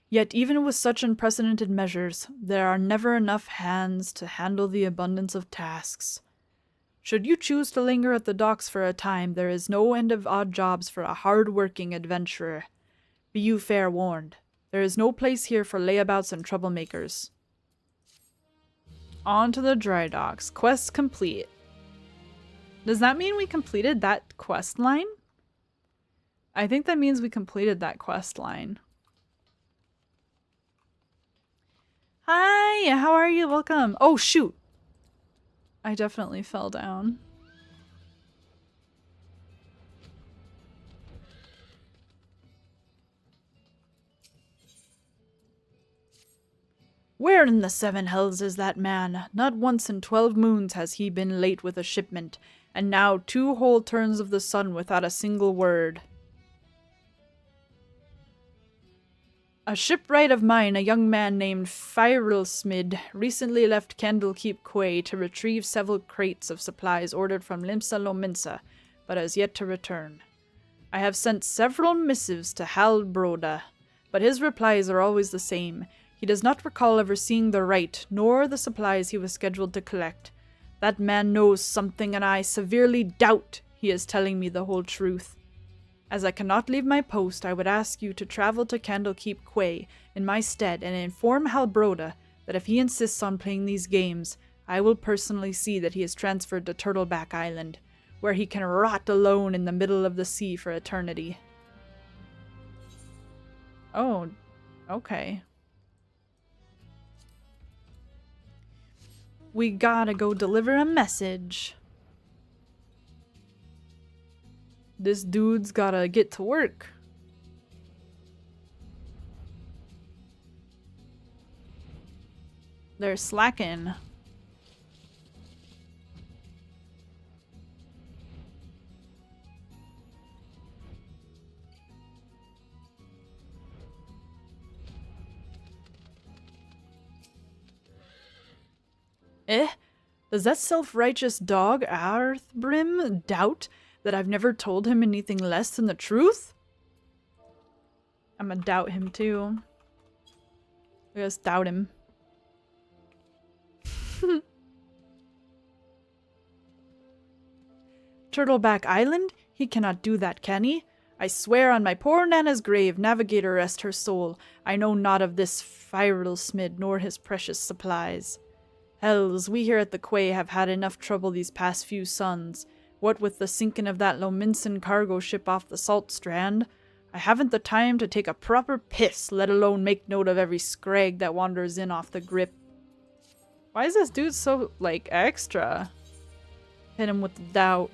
Yet even with such unprecedented measures, there are never enough hands to handle the abundance of tasks. Should you choose to linger at the docks for a time, there is no end of odd jobs for a hard-working adventurer. Be you fair warned. There is no place here for layabouts and troublemakers. On to the dry docks. Quest complete. Does that mean we completed that quest line? I think that means we completed that quest line. Hi, how are you? Welcome. Oh, shoot. I definitely fell down. Where in the seven hells is that man? Not once in 12 moons has he been late with a shipment, and now 2 whole turns of the sun without a single word. A shipwright of mine, a young man named FFXIV, recently left Candlekeep Quay to retrieve several crates of supplies ordered from Limsa Lominsa, but has yet to return. I have sent several missives to Halbroda, but his replies are always the same. He does not recall ever seeing the right, nor the supplies he was scheduled to collect. That man knows something, and I severely doubt he is telling me the whole truth. As I cannot leave my post, I would ask you to travel to Candlekeep Quay in my stead and inform Halbroda that if he insists on playing these games, I will personally see that he is transferred to Turtleback Island, where he can rot alone in the middle of the sea for eternity. Oh, okay. We gotta go deliver a message. This dude's gotta get to work. They're slacking. Does that self-righteous dog Arthbrim doubt that I've never told him anything less than the truth? I'm gonna doubt him too. I just doubt him. Turtleback Island? He cannot do that, can he? I swear on my poor Nana's grave, Navigator rest her soul, I know not of this FFXIV nor his precious supplies. Hells, we here at the quay have had enough trouble these past few suns. What with the sinking of that Lominsan cargo ship off the Salt Strand, I haven't the time to take a proper piss, let alone make note of every scrag that wanders in off the grip. Why is this dude so, like, extra? Hit him with the doubt.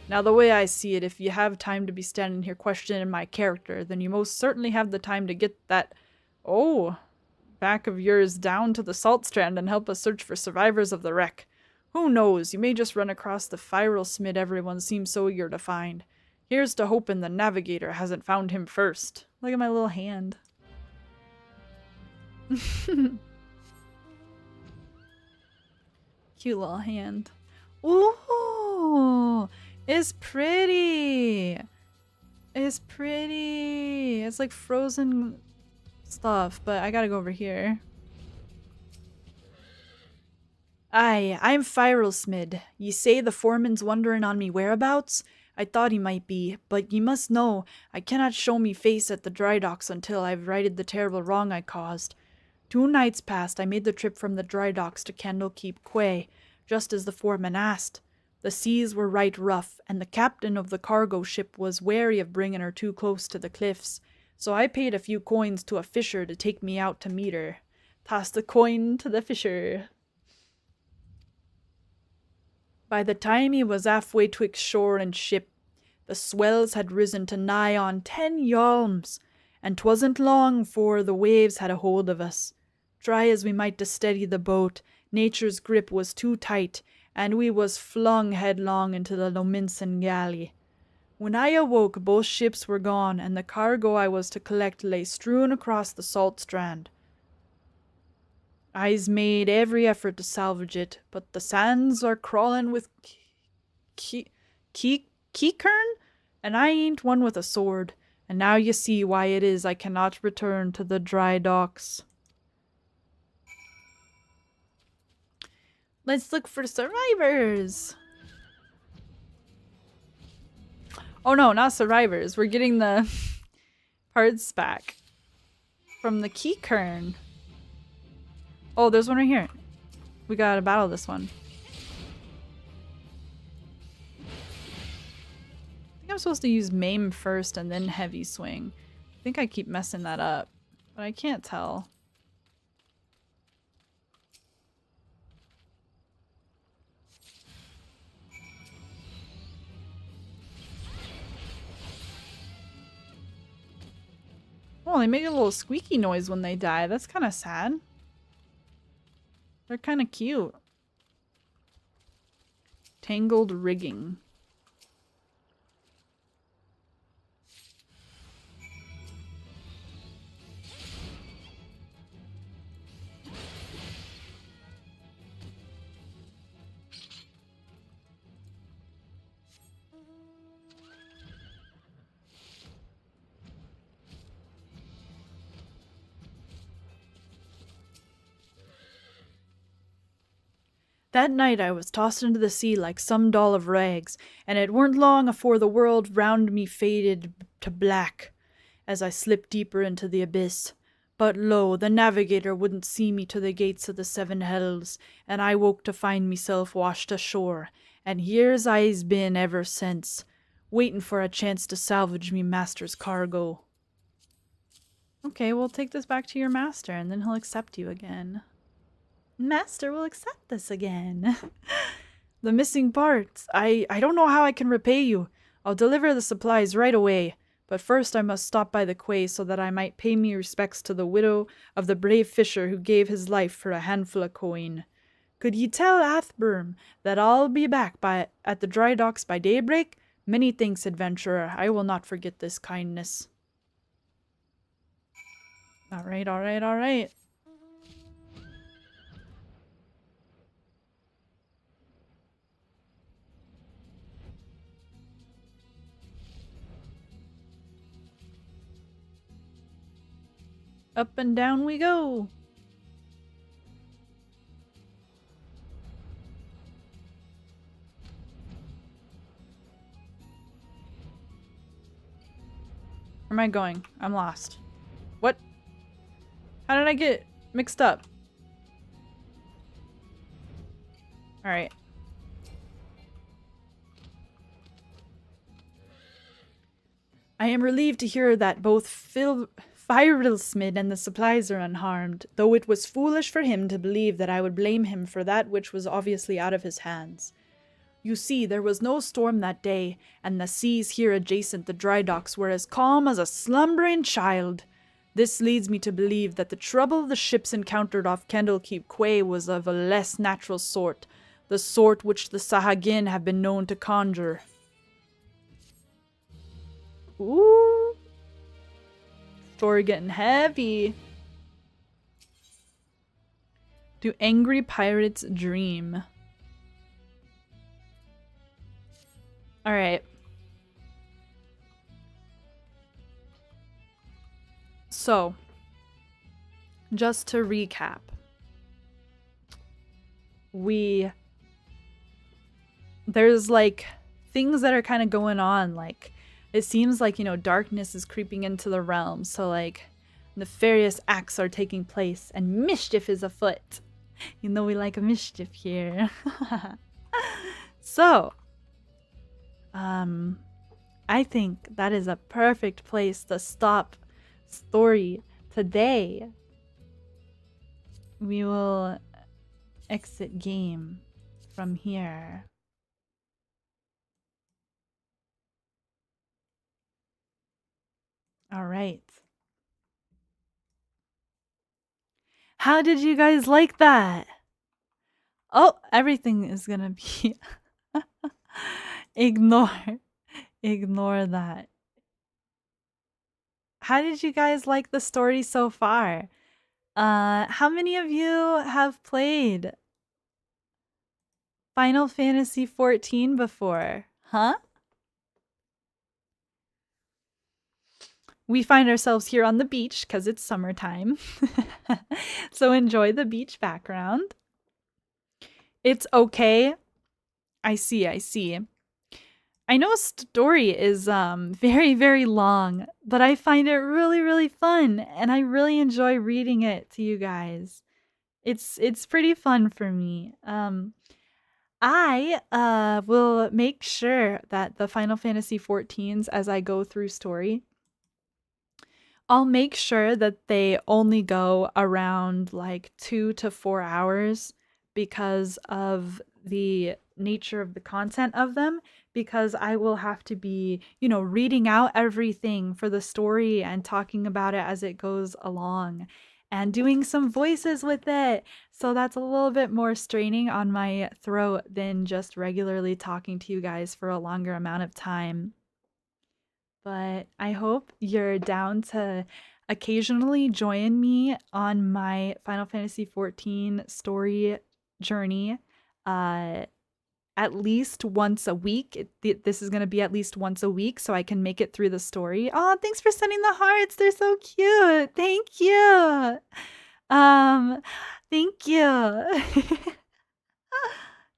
Now, the way I see it, if you have time to be standing here questioning my character, then you most certainly have the time to get that, back of yours down to the Salt Strand and help us search for survivors of the wreck. Who knows, you may just run across the FFXIV everyone seems so eager to find. Here's to hoping the Navigator hasn't found him first. Look at my little hand. Cute little hand. Ooh, it's pretty. It's pretty. It's like frozen stuff, but I gotta go over here. Aye, I'm FFXIV. Ye say the foreman's wondering on me whereabouts? I thought he might be, but ye must know, I cannot show me face at the dry docks until I've righted the terrible wrong I caused. 2 nights past I made the trip from the dry docks to Candlekeep Quay, just as the foreman asked. The seas were right rough, and the captain of the cargo ship was wary of bringing her too close to the cliffs, so I paid a few coins to a fisher to take me out to meet her. Tossed a coin to the fisher. By the time he was halfway twixt shore and ship, the swells had risen to nigh on 10 yalms, and 'twasn't long 'fore the waves had a hold of us. Try as we might to steady the boat, nature's grip was too tight, and we was flung headlong into the Lominsan galley. When I awoke, both ships were gone, and the cargo I was to collect lay strewn across the Salt Strand. I's made every effort to salvage it, but the sands are crawling with kern, and I ain't one with a sword. And now you see why it is I cannot return to the dry docks. Let's look for survivors. Oh no, not survivors. We're getting the parts back from the kern. Oh, there's one right here. We gotta battle this one. I think I'm supposed to use maim first and then heavy swing. I think I keep messing that up, but I can't tell. Oh, they make a little squeaky noise when they die. That's kind of sad. They're kind of cute. Tangled rigging. That night I was tossed into the sea like some doll of rags, and it weren't long afore the world round me faded to black, as I slipped deeper into the abyss. But lo, the navigator wouldn't see me to the gates of the seven hells, and I woke to find meself washed ashore, and here's I's been ever since, waiting for a chance to salvage me master's cargo. Okay, we'll take this back to your master, and then he'll accept you again. Master will accept this again. The missing parts. I don't know how I can repay you. I'll deliver the supplies right away. But first I must stop by the quay so that I might pay me respects to the widow of the brave fisher who gave his life for a handful of coin. Could ye tell Athburm that I'll be back at the dry docks by daybreak? Many thanks, adventurer. I will not forget this kindness. All right, all right, all right. Up and down we go. Where am I going? I'm lost. What? How did I get mixed up? Alright. I am relieved to hear that both Fyrilsmid and the supplies are unharmed, though it was foolish for him to believe that I would blame him for that which was obviously out of his hands. You see, there was no storm that day, and the seas here adjacent the dry docks were as calm as a slumbering child. This leads me to believe that the trouble the ships encountered off Candlekeep Quay was of a less natural sort, the sort which the Sahagin have been known to conjure. Ooh. Story getting heavy. Do angry pirates dream? Alright. So, just to recap. There's like things that are kind of going on, like it seems like, you know, darkness is creeping into the realm, so like nefarious acts are taking place and mischief is afoot. You know we like a mischief here. So, I think that is a perfect place to stop story today. We will exit game from here. All right. How did you guys like that? Oh, everything is gonna be ignore that. How did you guys like the story so far? How many of you have played Final Fantasy XIV before? Huh? We find ourselves here on the beach because it's summertime. So enjoy the beach background. It's okay. I see, I see. I know story is very, very long, but I find it really, really fun, and I really enjoy reading it to you guys. It's pretty fun for me. I will make sure that the Final Fantasy 14s, as I go through story, I'll make sure that they only go around like 2 to 4 hours because of the nature of the content of them, because I will have to be, reading out everything for the story and talking about it as it goes along and doing some voices with it. So that's a little bit more straining on my throat than just regularly talking to you guys for a longer amount of time. But I hope you're down to occasionally join me on my Final Fantasy XIV story journey at least once a week. This is going to be at least once a week so I can make it through the story. Oh, thanks for sending the hearts. They're so cute. Thank you. Thank you.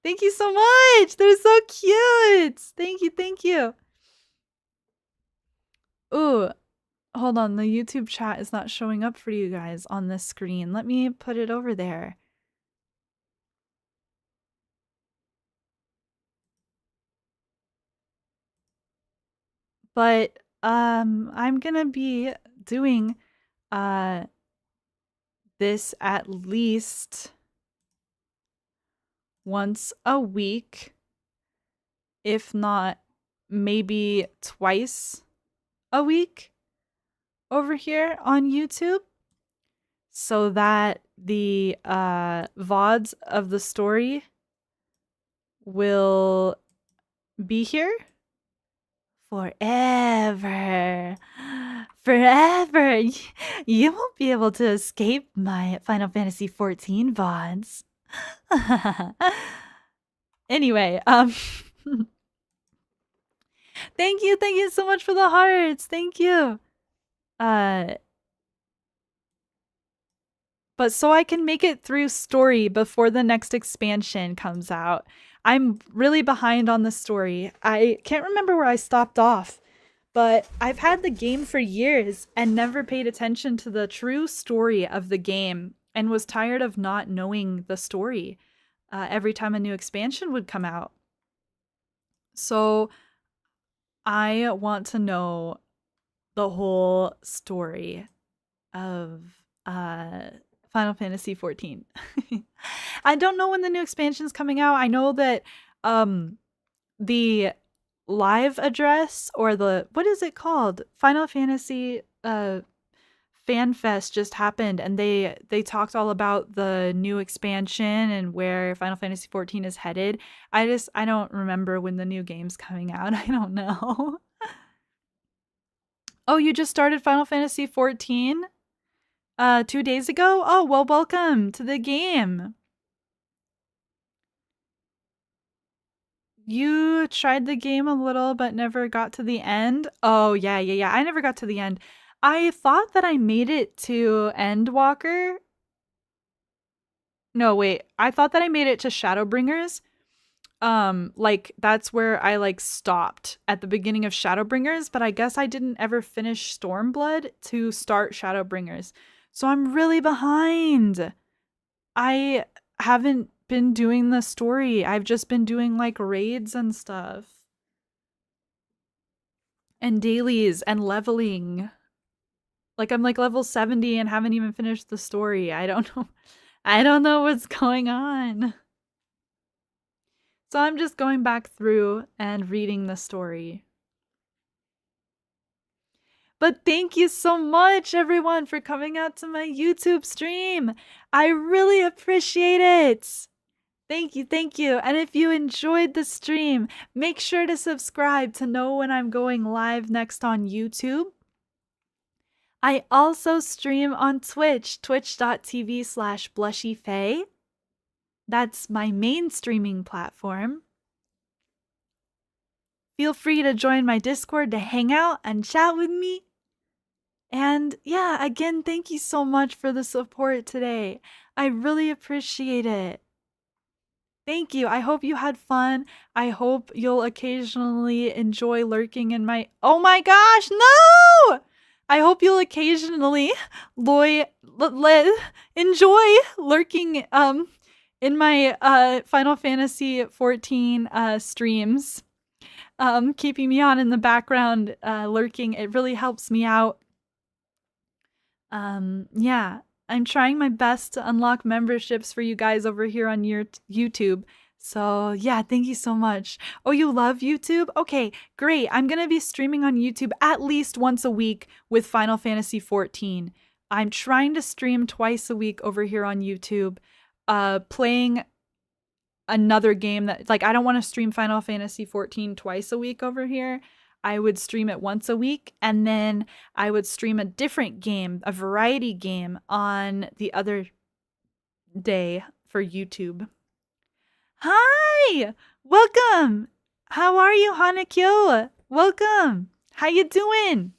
Thank you so much. They're so cute. Thank you. Thank you. Ooh, hold on. The YouTube chat is not showing up for you guys on this screen. Let me put it over there. But I'm gonna be doing this at least once a week, if not maybe twice a week over here on YouTube, so that the VODs of the story will be here forever. Forever. You won't be able to escape my Final Fantasy XIV VODs. Anyway, thank you so much for the hearts. Thank you. But so I can make it through story before the next expansion comes out. I'm really behind on the story. I can't remember where I stopped off, but I've had the game for years and never paid attention to the true story of the game and was tired of not knowing the story every time a new expansion would come out. So I want to know the whole story of Final Fantasy XIV. I don't know when the new expansion's coming out. I know that the live address, or the, what is it called? Final Fantasy Fan Fest just happened, and they talked all about the new expansion and where Final Fantasy XIV is headed. I don't remember when the new game's coming out. I don't know. Oh, you just started Final Fantasy XIV 2 days ago? Oh, well, welcome to the game. You tried the game a little but never got to the end? Oh, yeah. I never got to the end. I thought that I made it to Endwalker. No, wait. I thought that I made it to Shadowbringers. Like, that's where I, like, stopped at the beginning of Shadowbringers, but I guess I didn't ever finish Stormblood to start Shadowbringers. So I'm really behind. I haven't been doing the story. I've just been doing, like, raids and stuff. And dailies and leveling. Like, I'm like level 70 and haven't even finished the story. I don't know. I don't know what's going on. So I'm just going back through and reading the story. But thank you so much, everyone, for coming out to my YouTube stream. I really appreciate it. Thank you. And if you enjoyed the stream, make sure to subscribe to know when I'm going live next on YouTube. I also stream on Twitch, twitch.tv/BlushieFae. That's my main streaming platform. Feel free to join my Discord to hang out and chat with me. And yeah, again, thank you so much for the support today. I really appreciate it. Thank you. I hope you had fun. I hope you'll occasionally enjoy lurking in my... Oh my gosh, no! I hope you'll occasionally enjoy lurking in my Final Fantasy XIV streams. Keeping me on in the background, lurking. It really helps me out. Yeah, I'm trying my best to unlock memberships for you guys over here on your YouTube. So yeah, thank you so much. Oh, you love YouTube? Okay, great. I'm gonna be streaming on YouTube at least once a week with Final Fantasy XIV. I'm trying to stream twice a week over here on YouTube, playing another game that, like, I don't want to stream Final Fantasy XIV twice a week over here. I would stream it once a week, and then I would stream a different game, a variety game, on the other day for YouTube. Hi! Welcome! How are you, Hanakyo? Welcome! How you doing?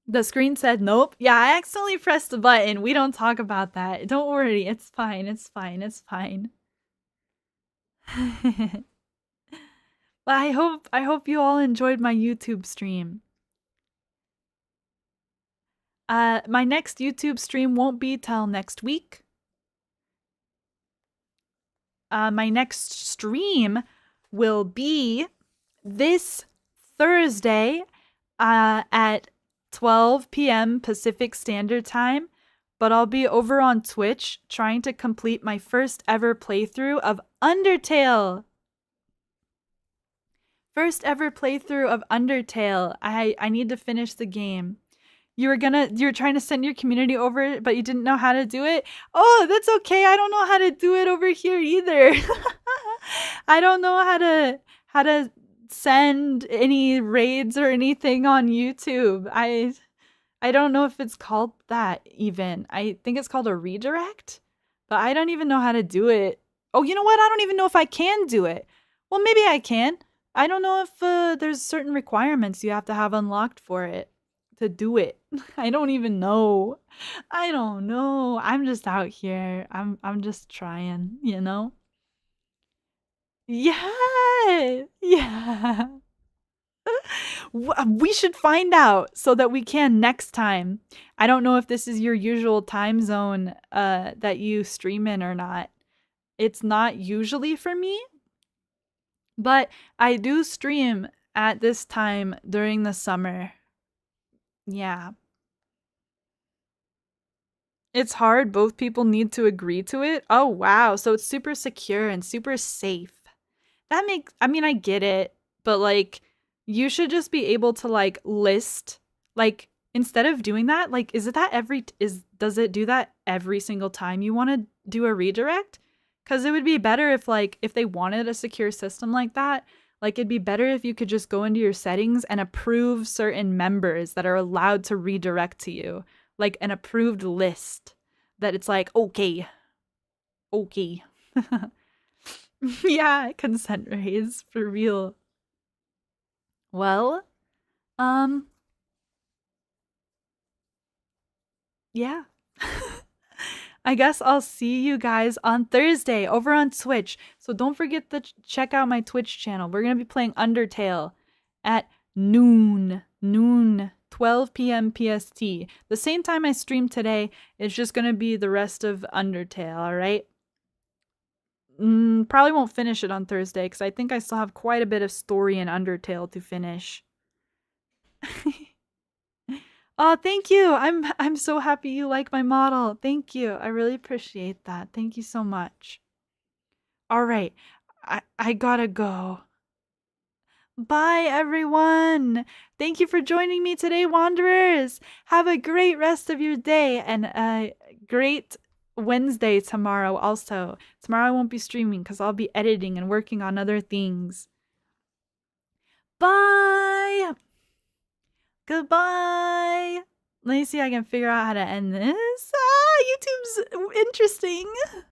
The screen said nope. Yeah, I accidentally pressed the button. We don't talk about that. Don't worry. It's fine. It's fine. It's fine. But I hope you all enjoyed my YouTube stream. My next YouTube stream won't be till next week. My next stream will be this Thursday at 12 p.m. Pacific Standard Time, but I'll be over on Twitch trying to complete my first ever playthrough of Undertale. First ever playthrough of Undertale. I need to finish the game. You were trying to send your community over, but you didn't know how to do it? Oh, that's okay. I don't know how to do it over here either. I don't know how to send any raids or anything on YouTube. I don't know if it's called that even. I think it's called a redirect, but I don't even know how to do it. Oh, you know what? I don't even know if I can do it. Well, maybe I can. I don't know if there's certain requirements you have to have unlocked for it to do it. I don't even know. I don't know. I'm just out here. I'm just trying, you know? Yeah. Yeah. We should find out so that we can next time. I don't know if this is your usual time zone that you stream in or not. It's not usually for me, but I do stream at this time during the summer. Yeah. It's hard. Both people need to agree to it. Oh, wow. So it's super secure and super safe. I mean, I get it, but like, you should just be able to like list, like, instead of doing that, like, does it do that every single time you want to do a redirect? Because it would be better if they wanted a secure system like that, like, it'd be better if you could just go into your settings and approve certain members that are allowed to redirect to you, like an approved list that it's like, okay. Yeah, consent raise for real. Well, yeah. I guess I'll see you guys on Thursday over on Twitch. So don't forget to check out my Twitch channel. We're going to be playing Undertale at noon, 12 p.m. PST. The same time I streamed today, it's just going to be the rest of Undertale, all right? Probably won't finish it on Thursday because I think I still have quite a bit of story in Undertale to finish. Oh, thank you. I'm so happy you like my model. Thank you. I really appreciate that. Thank you so much. All right. I gotta go. Bye, everyone. Thank you for joining me today, Wanderers. Have a great rest of your day and a great Wednesday tomorrow also. Tomorrow I won't be streaming because I'll be editing and working on other things. Bye. Goodbye. Let me see if I can figure out how to end this. YouTube's interesting.